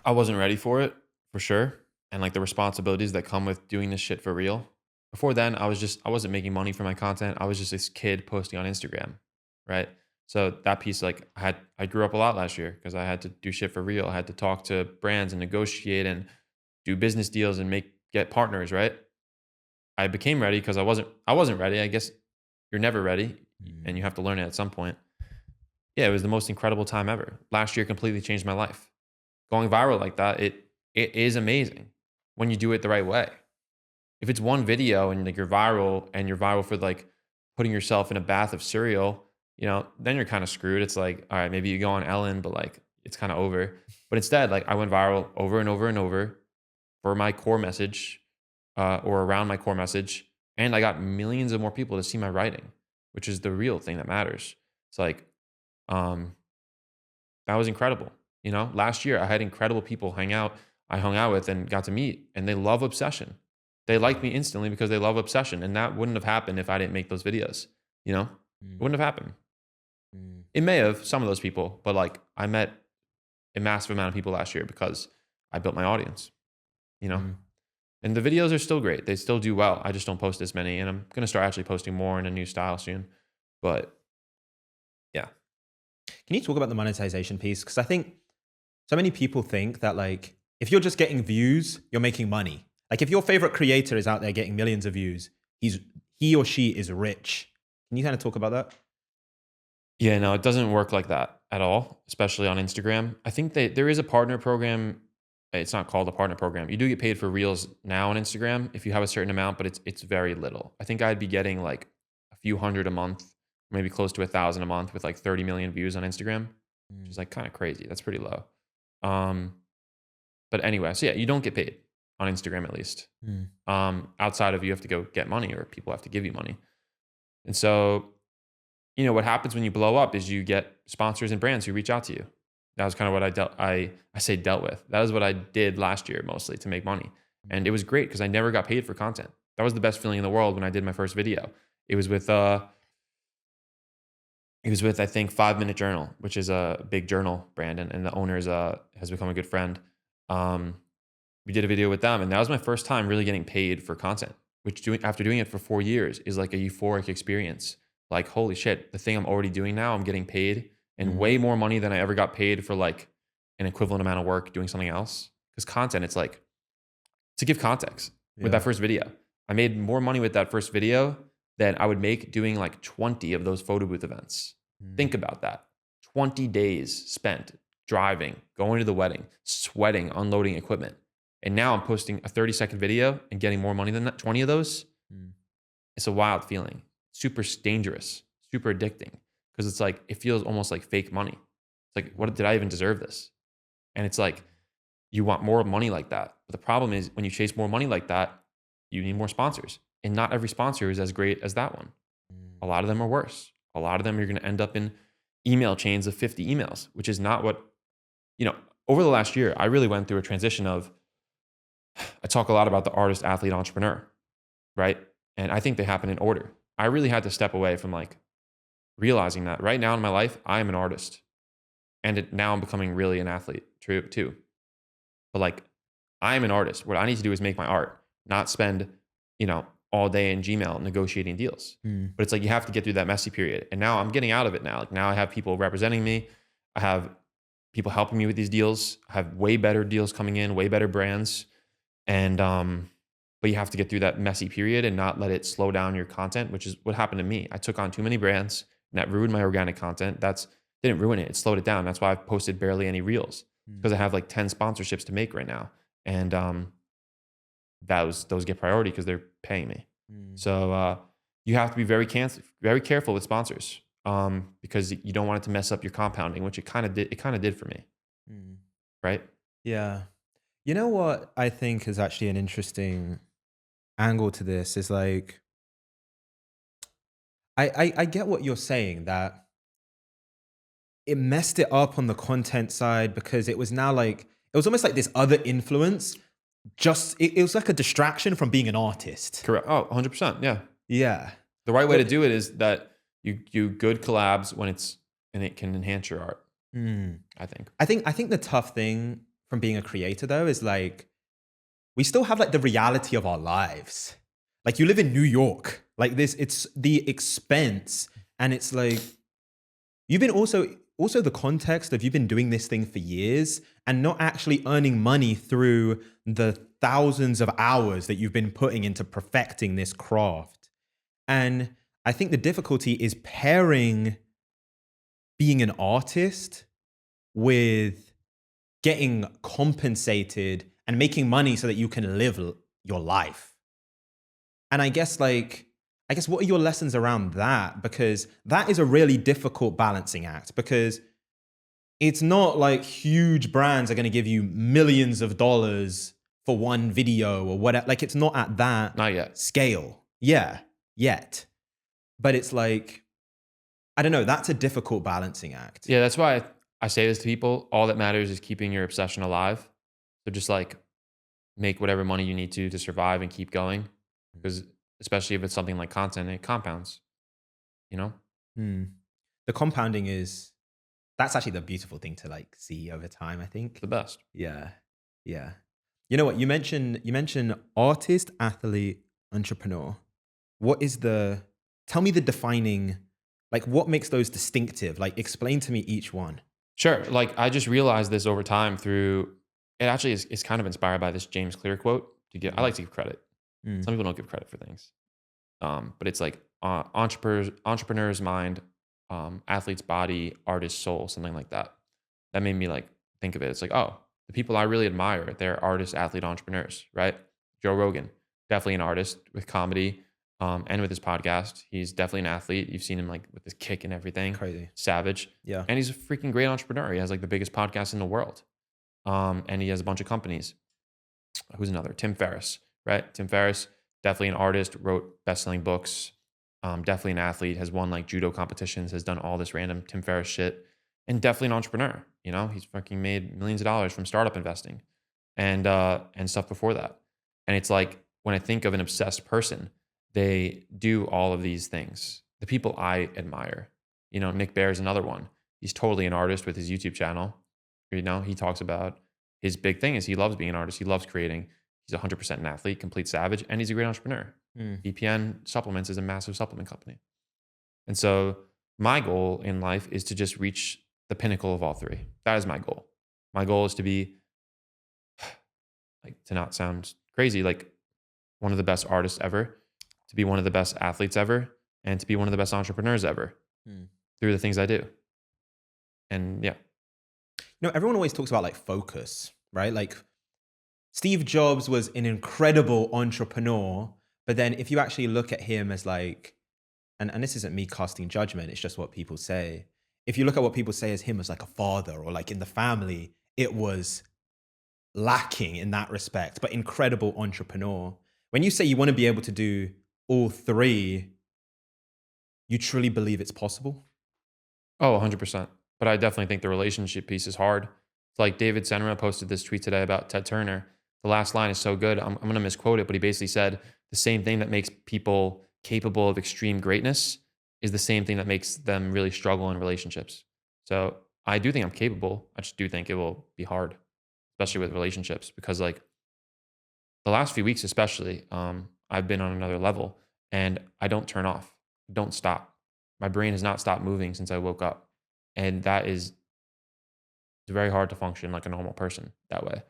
I wasn't ready for it, for sure. And like the responsibilities that come with doing this shit for real. Before then, I wasn't making money for my content. I was just this kid posting on Instagram, right? So that piece, like I grew up a lot last year because I had to do shit for real. I had to talk to brands and negotiate and do business deals and get partners, right? I became ready because I wasn't ready. I guess you're never ready and you have to learn it at some point. Yeah, it was the most incredible time ever. Last year completely changed my life. Going viral like that, it is amazing when you do it the right way. If it's one video and like you're viral for like putting yourself in a bath of cereal, then you're kind of screwed. It's like, all right, maybe you go on Ellen, but like it's kind of over. But instead, like I went viral over and over and over for my core message or around my core message. And I got millions of more people to see my writing, which is the real thing that matters. It's like, that was incredible. Last year I had incredible people I hung out with and got to meet, and they love Obsession. They like me instantly because they love Obsession. And that wouldn't have happened if I didn't make those videos. It wouldn't have happened. It may have, some of those people, but like I met a massive amount of people last year because I built my audience, And the videos are still great. They still do well. I just don't post as many, and I'm going to start actually posting more in a new style soon. But yeah. Can you talk about the monetization piece? Because I think so many people think that like, if you're just getting views, you're making money. Like if your favorite creator is out there getting millions of views, he or she is rich. Can you kind of talk about that? Yeah, no, it doesn't work like that at all, especially on Instagram. I think there is a partner program. It's not called a partner program. You do get paid for Reels now on Instagram if you have a certain amount, but it's very little. I think I'd be getting like a few hundred a month, maybe close to 1,000 a month with like 30 million views on Instagram, which is like kind of crazy. That's pretty low. But anyway, so yeah, you don't get paid on Instagram at least. Outside of you have to go get money or people have to give you money. And so you know, what happens when you blow up is you get sponsors and brands who reach out to you. That was kind of what I say dealt with. That was what I did last year mostly to make money. And it was great because I never got paid for content. That was the best feeling in the world when I did my first video. It was with I think 5 Minute Journal, which is a big journal brand, and the owner has become a good friend. We did a video with them, and that was my first time really getting paid for content, which after doing it for 4 years is like a euphoric experience. Like, holy shit, the thing I'm already doing now, I'm getting paid and way more money than I ever got paid for like an equivalent amount of work doing something else. Because content, it's like, to give context, with that first video, I made more money with that first video than I would make doing like 20 of those photo booth events. Think about that. 20 days spent driving, going to the wedding, sweating, unloading equipment. And now I'm posting a 30-second video and getting more money than that, 20 of those. It's a wild feeling. Super dangerous, super addicting. Because it's like, it feels almost like fake money. It's like, what did I even deserve this? And it's like, you want more money like that. But the problem is when you chase more money like that, you need more sponsors. And not every sponsor is as great as that one. A lot of them are worse. A lot of them you're going to end up in email chains of 50 emails, which is not what, you know, over the last year, I really went through a transition of, I talk a lot about the artist, athlete, entrepreneur, right? And I think they happen in order. I really had to step away from like realizing that right now in my life, I am an artist. And now I'm becoming really an athlete too. But like, I am an artist. What I need to do is make my art, not spend, you know, all day in Gmail negotiating deals. But it's like, you have to get through that messy period. And now I'm getting out of it now. Like now I have people representing me. I have people helping me with these deals. I have way better deals coming in, way better brands. And, but you have to get through that messy period and not let it slow down your content, which is what happened to me. I took on too many brands and that ruined my organic content. Didn't ruin it. It slowed it down. That's why I've posted barely any reels because I have like 10 sponsorships to make right now. And, those get priority because they're paying me. So, you have to be very careful with sponsors, because you don't want it to mess up your compounding, which it kind of did for me. Right. Yeah. You know what I think is actually an interesting angle to this is like, I get what you're saying, that it messed it up on the content side because it was now like, it was almost like this other influence. It was like a distraction from being an artist. Correct. Oh, 100%. Yeah. Yeah. The right way to do it is that you do good collabs and it can enhance your art. I think the tough thing from being a creator though is like, we still have like the reality of our lives. Like you live in New York, like this, it's the expense. And it's like, you've been also the context of you've been doing this thing for years and not actually earning money through the thousands of hours that you've been putting into perfecting this craft. And I think the difficulty is pairing being an artist with getting compensated and making money so that you can live your life. And I guess what are your lessons around that? Because that is a really difficult balancing act, because it's not like huge brands are going to give you millions of dollars for one video or whatever. Like it's not at that Not yet. scale. Yeah, yet. But it's like, I don't know, that's a difficult balancing act. Yeah, that's why I say this to people. All that matters is keeping your obsession alive. So just like make whatever money you need to survive and keep going. Because especially if it's something like content, it compounds, you know? The compounding that's actually the beautiful thing to like see over time, I think. The best. Yeah. Yeah. You know what? You mentioned artist, athlete, entrepreneur. Tell me the defining, like what makes those distinctive? Like explain to me each one. Sure. Like I just realized this over time through, it actually is kind of inspired by this James Clear quote. I like to give credit. Some people don't give credit for things. But it's like entrepreneur's mind, athlete's body, artist's soul, something like that. That made me like think of it. It's like, oh, the people I really admire, they're artists, athlete, entrepreneurs, right? Joe Rogan, definitely an artist with comedy, and with his podcast. He's definitely an athlete. You've seen him like with his kick and everything. Crazy. Savage. Yeah. And he's a freaking great entrepreneur. He has like the biggest podcast in the world. And he has a bunch of companies. Who's another? Tim Ferriss, right? Tim Ferriss, definitely an artist, wrote best-selling books. Definitely an athlete, has won like judo competitions, has done all this random Tim Ferriss shit, and definitely an entrepreneur. You know, he's fucking made millions of dollars from startup investing and stuff before that. And it's like when I think of an obsessed person, they do all of these things. The people I admire, you know, Nick Bear is another one. He's totally an artist with his YouTube channel. You know, he talks about his big thing is he loves being an artist. He loves creating. He's 100% an athlete, complete savage, and he's a great entrepreneur. Mm. VPN Supplements is a massive supplement company. And so my goal in life is to just reach the pinnacle of all three. That is my goal. My goal is to be, like, to not sound crazy, like one of the best artists ever, to be one of the best athletes ever, and to be one of the best entrepreneurs ever Mm. through the things I do. And yeah. You know, everyone always talks about like focus, right? Like Steve Jobs was an incredible entrepreneur, but then if you actually look at him as like, and this isn't me casting judgment, it's just what people say. If you look at what people say as him as like a father or like in the family, it was lacking in that respect, but incredible entrepreneur. When you say you want to be able to do all three, you truly believe it's possible? Oh, 100%. But I definitely think the relationship piece is hard. It's like David Senra posted this tweet today about Ted Turner. The last line is so good. I'm going to misquote it, but he basically said the same thing that makes people capable of extreme greatness is the same thing that makes them really struggle in relationships. So I do think I'm capable. I just do think it will be hard, especially with relationships, because like the last few weeks, especially, I've been on another level and I don't turn off, don't stop. My brain has not stopped moving since I woke up. And that is it's very hard to function like a normal person that way.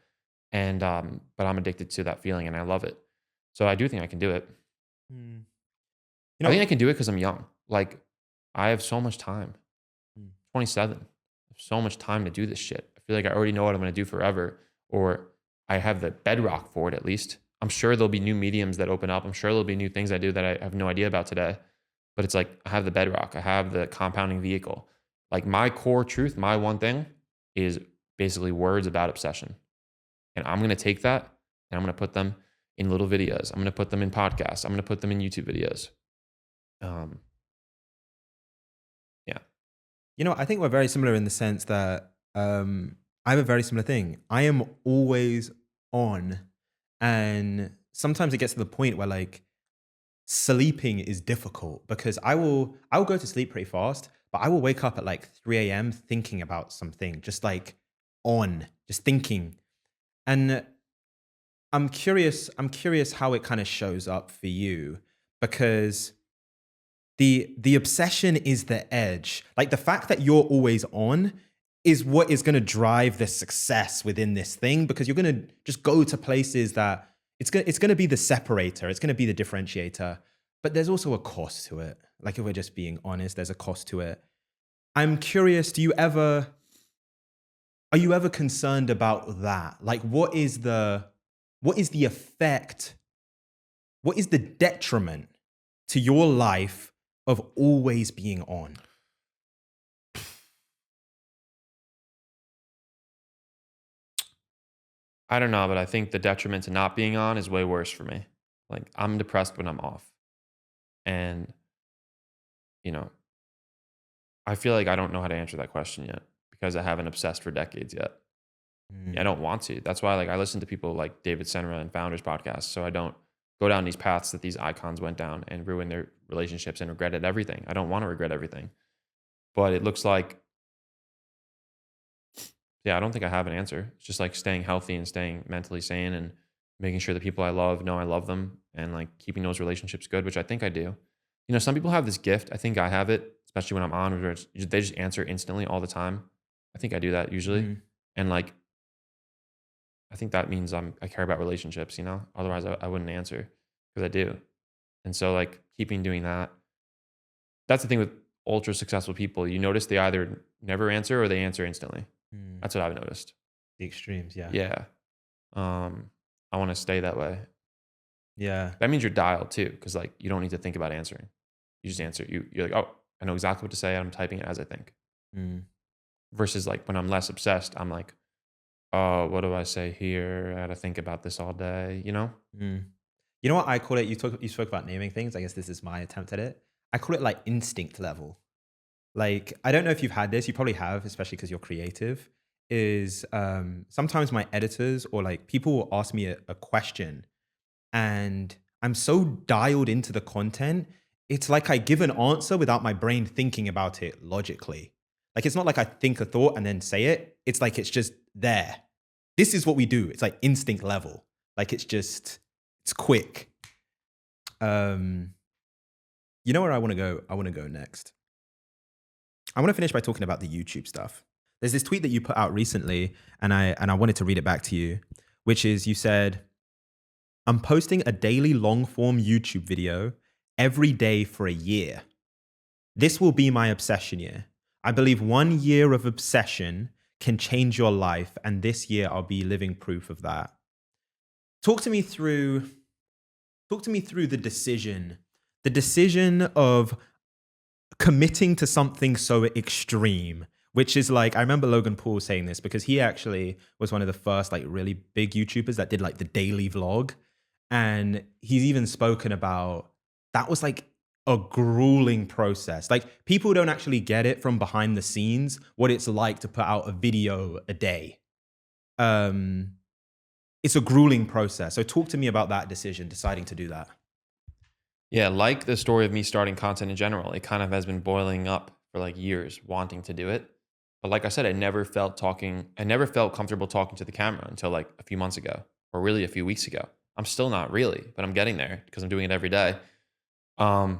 And but I'm addicted to that feeling and I love it. So I do think I can do it. Mm. You I think know, I can do it because I'm young. Like I have so much time. Mm. 27. I have so much time to do this shit. I feel like I already know what I'm gonna do forever, or I have the bedrock for it at least. I'm sure there'll be new mediums that open up. I'm sure there'll be new things I do that I have no idea about today. But it's like I have the bedrock. I have the compounding vehicle. Like my core truth, my one thing is basically words about obsession. And I'm gonna take that and I'm gonna put them in little videos. I'm gonna put them in podcasts. I'm gonna put them in YouTube videos. Um, yeah. you know, I think we're very similar in the sense that I have a very similar thing. I am always on, and sometimes it gets to the point where like sleeping is difficult because I will go to sleep pretty fast, but I will wake up at like 3 a.m. thinking about something, just like on, just thinking. And I'm curious how it kind of shows up for you because the obsession is the edge. Like the fact that you're always on is what is going to drive the success within this thing because you're going to just go to places that it's going to be the separator, it's going to be the differentiator. But there's also a cost to it. Like if we're just being honest, there's a cost to it. I'm curious, are you ever concerned about that? Like what is the effect? What is the detriment to your life of always being on? I don't know, but I think the detriment to not being on is way worse for me. Like I'm depressed when I'm off. And, you know, I feel like I don't know how to answer that question yet because I haven't obsessed for decades yet. I Mm. don't want to. That's why like I listen to people like David Senra and Founders podcasts so I don't go down these paths that these icons went down and ruin their relationships and regretted everything. I don't want to regret everything. But it looks like yeah, I don't think I have an answer. It's just like staying healthy and staying mentally sane and making sure the people I love know I love them and like keeping those relationships good, which I think I do. You know, some people have this gift. I think I have it, especially when I'm on, where they just answer instantly all the time. I think I do that usually. Mm. And like, I think that means I care about relationships, you know? Otherwise, I wouldn't answer because I do. And so, like, keeping doing that. That's the thing with ultra successful people. You notice they either never answer or they answer instantly. Mm. That's what I've noticed. The extremes, yeah. Yeah. I want to stay that way. Yeah. That means you're dialed too, because like you don't need to think about answering. You just answer. You're like, oh, I know exactly what to say. I'm typing it as I think. Mm. Versus like when I'm less obsessed, I'm like, oh, what do I say here? I got to think about this all day. You know? Mm. You know what I call it? You spoke about naming things. I guess this is my attempt at it. I call it like instinct level. Like, I don't know if you've had this, you probably have, especially because you're creative, is sometimes my editors or like people will ask me a question and I'm so dialed into the content, it's like I give an answer without my brain thinking about it logically. Like, it's not like I think a thought and then say it. It's like it's just there. This is what we do. It's like instinct level. Like, it's quick. You know where I want to go? I want to go next. I want to finish by talking about the YouTube stuff. There's this tweet that you put out recently, and I wanted to read it back to you, which is you said, I'm posting a daily long form YouTube video every day for a year. This will be my obsession year. I believe 1 year of obsession can change your life, and this year I'll be living proof of that. Talk to me through the decision of committing to something so extreme, which is like, I remember Logan Paul saying this because he actually was one of the first like really big YouTubers that did like the daily vlog. And he's even spoken about that was like a grueling process. Like, people don't actually get it from behind the scenes, what it's like to put out a video a day. It's a grueling process. So talk to me about that decision, deciding to do that. Yeah, like the story of me starting content in general, it kind of has been boiling up for like years, wanting to do it. But like I said, I never felt comfortable talking to the camera until like a few months ago, or really a few weeks ago. I'm still not really, but I'm getting there because I'm doing it every day. The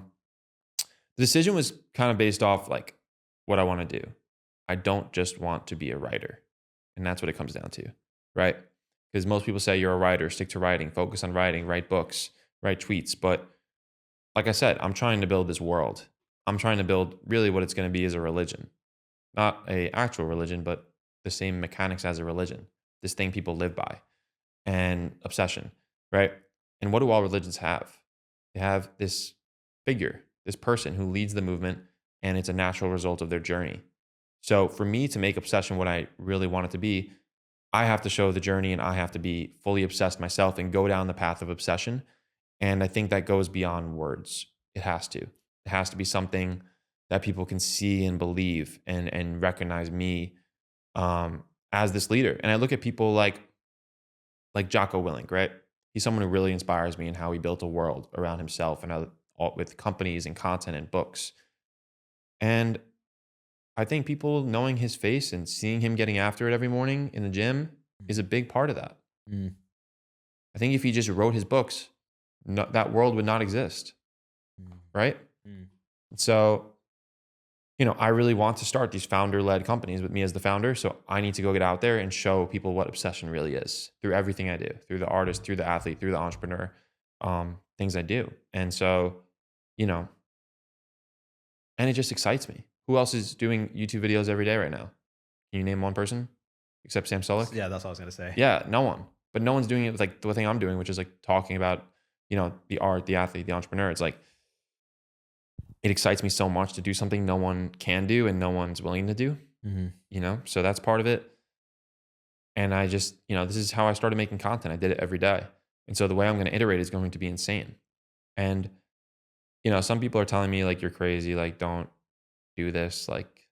decision was kind of based off like what I want to do. I don't just want to be a writer. And that's what it comes down to, right? Because most people say you're a writer, stick to writing, focus on writing, write books, write tweets. But like I said, I'm trying to build this world. I'm trying to build really what it's going to be as a religion. Not a actual religion, but the same mechanics as a religion. This thing people live by. And obsession, right? And what do all religions have? They have this figure, this person who leads the movement, and it's a natural result of their journey. So for me to make obsession what I really want it to be, I have to show the journey and I have to be fully obsessed myself and go down the path of obsession. And I think that goes beyond words. It has to. It has to be something that people can see and believe and recognize me as this leader. And I look at people like Jocko Willink, right? He's someone who really inspires me in how he built a world around himself and with companies and content and books. And I think people knowing his face and seeing him getting after it every morning in the gym is a big part of that. Mm. I think if he just wrote his books, that world would not exist, right? So, I really want to start these founder-led companies with me as the founder. So I need to go get out there and show people what obsession really is through everything I do, through the artist, through the athlete, through the entrepreneur, things I do. And so, and it just excites me. Who else is doing YouTube videos every day right now? Can you name one person except Sam Sulek? Yeah, that's what I was going to say. Yeah, no one. But no one's doing it with like the thing I'm doing, which is like talking about, the art, the athlete, the entrepreneur. It's like, it excites me so much to do something no one can do and no one's willing to do, so that's part of it. And I just, this is how I started making content. I did it every day. And so the way I'm going to iterate is going to be insane. And, some people are telling me like, you're crazy, like, don't do this, like,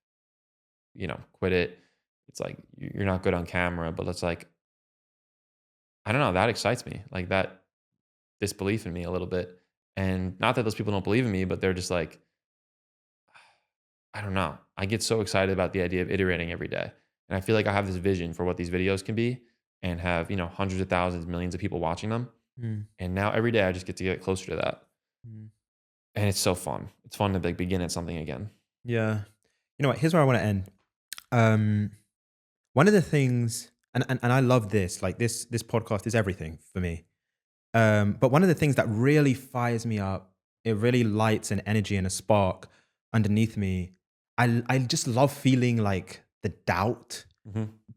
quit it. It's like, you're not good on camera, but it's like, I don't know, that excites me. Like that disbelief in me a little bit. And not that those people don't believe in me, but they're just like, I don't know. I get so excited about the idea of iterating every day. And I feel like I have this vision for what these videos can be and have, hundreds of thousands, millions of people watching them. And now every day I just get to get closer to that. And it's so fun. It's fun to like begin at something again. Yeah. You know what? Here's where I want to end. One of the things, and I love this, like this podcast is everything for me. But one of the things that really fires me up, it really lights an energy and a spark underneath me. I just love feeling like the doubt,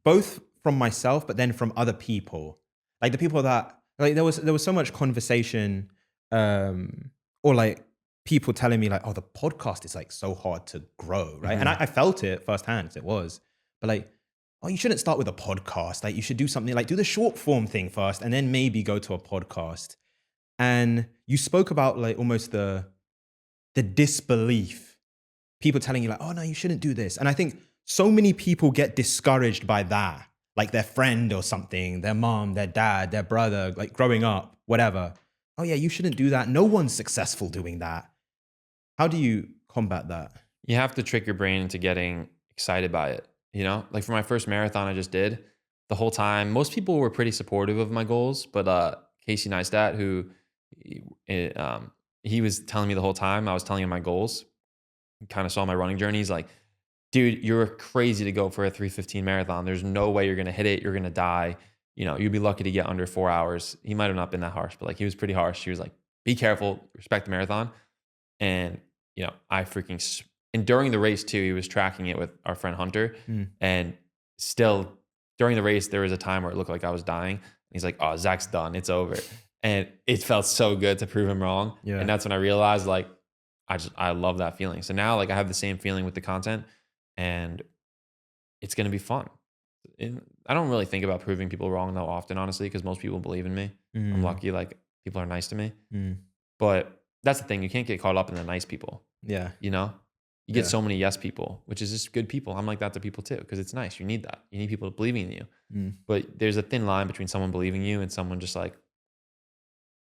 both from myself, but then from other people. Like the people that, like there was so much conversation, or like people telling me like, oh, the podcast is like so hard to grow, right? And I felt it firsthand, 'cause it was, but like, oh, you shouldn't start with a podcast. Like you should do something like do the short form thing first and then maybe go to a podcast. And you spoke about like almost the the disbelief, people telling you like, oh no, you shouldn't do this. And I think so many people get discouraged by that, like their friend or something, their mom, their dad, their brother, like growing up, whatever. Oh yeah, you shouldn't do that. No one's successful doing that. How do you combat that? You have to trick your brain into getting excited by it. You know, like for my first marathon I just did, the whole time, most people were pretty supportive of my goals, but Casey Neistat, who he was telling me the whole time I was telling him my goals, he kind of saw my running journey. He's like, dude, you're crazy to go for a 3:15 marathon. There's no way you're going to hit it. You're going to die. You know, you'd be lucky to get under 4 hours. He might have not been that harsh, but like he was pretty harsh. He was like, be careful, respect the marathon. And, you know, and during the race too, he was tracking it with our friend Hunter. And still during the race, there was a time where it looked like I was dying. And he's like, oh, Zach's done. It's over. And it felt so good to prove him wrong. Yeah. And that's when I realized like, I love that feeling. So now like I have the same feeling with the content and it's going to be fun. And I don't really think about proving people wrong though often, honestly, because most people believe in me. I'm lucky. Like people are nice to me, but that's the thing. You can't get caught up in the nice people. Yeah. You know, you get so many yes people, which is just good people. I'm like that to people too, because it's nice. You need that. You need people believing in you. But there's a thin line between someone believing you and someone just like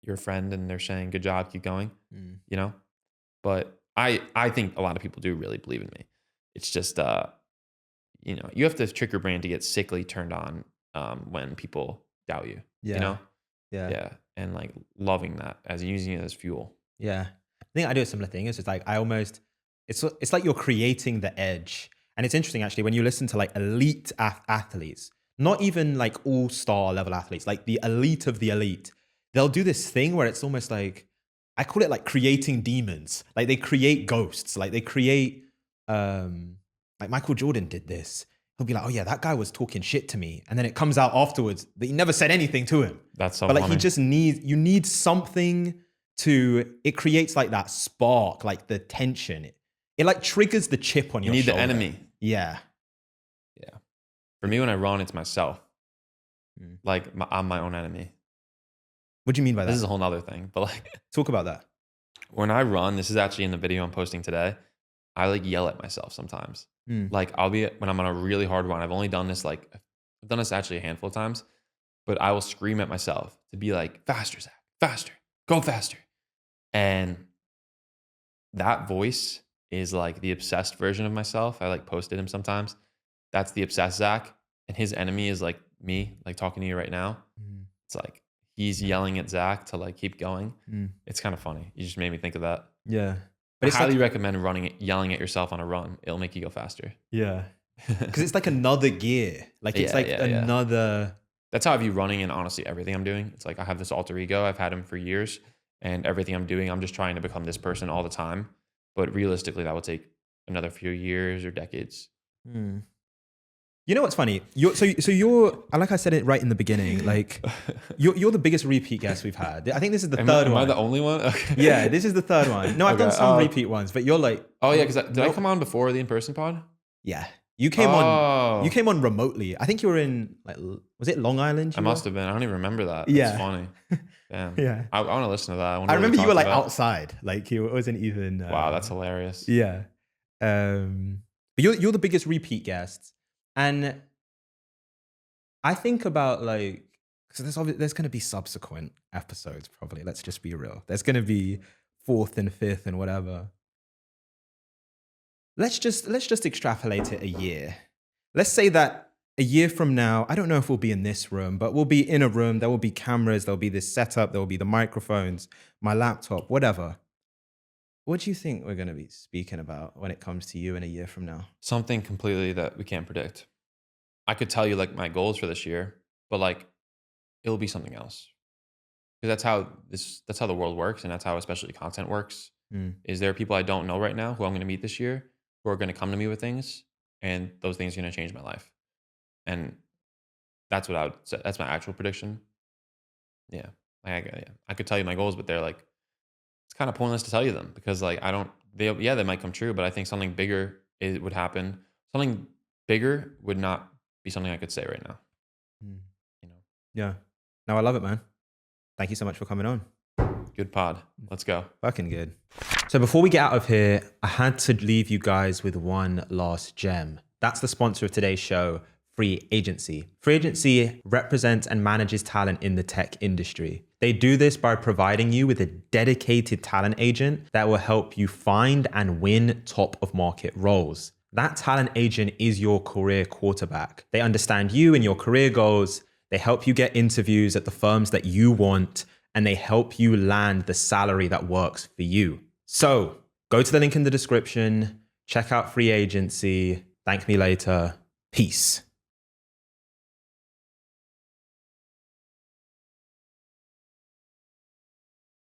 your friend and they're saying, good job, keep going, you know? But I think a lot of people do really believe in me. It's just, you know, you have to trick your brain to get sickly turned on when people doubt you, you know? Yeah. And like loving that as using it as fuel. Yeah. I think I do a similar thing. It's just like, it's like you're creating the edge. And it's interesting actually, when you listen to like elite athletes, not even like all-star level athletes, like the elite of the elite, they'll do this thing where it's almost like, I call it like creating demons. Like they create ghosts. Like they create, like Michael Jordan did this. He'll be like, oh yeah, that guy was talking shit to me. And then it comes out afterwards that he never said anything to him. That's so But like funny. you need something it creates like that spark, like the tension. It like triggers the chip on your shoulder. You need the enemy. Yeah. Yeah. For me, when I run, it's myself. Like I'm my own enemy. What do you mean by that? This is a whole nother thing, but like. Talk about that. When I run, this is actually in the video I'm posting today, I like yell at myself sometimes. Like when I'm on a really hard run, I've only done this I've done this actually a handful of times, but I will scream at myself to be like, faster, Zach, faster, go faster. And that voice is like the obsessed version of myself. I like posted him sometimes. That's the obsessed Zach. And his enemy is like me, like talking to you right now. It's like, he's yelling at Zach to like keep going. It's kind of funny. You just made me think of that. Yeah. But I highly recommend yelling at yourself on a run. It'll make you go faster. Yeah. Because it's like another gear. Like it's another. That's how I view running and honestly everything I'm doing. It's like I have this alter ego. I've had him for years and everything I'm doing, I'm just trying to become this person all the time. But realistically, that will take another few years or decades. You know what's funny? You're like I said it right in the beginning. Like you're the biggest repeat guest we've had. I think this is the third one. Am I the only one? Okay. Yeah, this is the third one. No, I've done some repeat ones, but you're like. Oh yeah, because did I come on before the in-person pod? Yeah, you came on. You came on remotely. I think you were in was it Long Island? I must have been. I don't even remember that. Yeah, it's funny. Damn. Yeah, I want to listen to that. I remember you were like outside. Like you wasn't even. Wow, that's hilarious. Yeah, but you're the biggest repeat guest. And I think about like, because there's going to be subsequent episodes probably. Let's just be real. There's going to be fourth and fifth and whatever. Let's just extrapolate it a year. Let's say that a year from now, I don't know if we'll be in this room, but we'll be in a room. There will be cameras. There'll be this setup. There will be the microphones, my laptop, whatever. What do you think we're going to be speaking about when it comes to you in a year from now? Something completely that we can't predict. I could tell you like my goals for this year, but like it'll be something else. Because that's how the world works, and that's how especially content works. Is there are people I don't know right now who I'm going to meet this year who are going to come to me with things, and those things are going to change my life. And that's what I would say. That's my actual prediction. Yeah. I could tell you my goals, but they're like, it's kind of pointless to tell you them because like they might come true, but I think something bigger would happen. Something bigger would not be something I could say right now. You know? Yeah. No, I love it, man. Thank you so much for coming on. Good pod. Let's go. Fucking good. So before we get out of here, I had to leave you guys with one last gem. That's the sponsor of today's show, Free Agency. Free Agency represents and manages talent in the tech industry. They do this by providing you with a dedicated talent agent that will help you find and win top of market roles. That talent agent is your career quarterback. They understand you and your career goals. They help you get interviews at the firms that you want, and they help you land the salary that works for you. So go to the link in the description, check out Free Agency. Thank me later. Peace.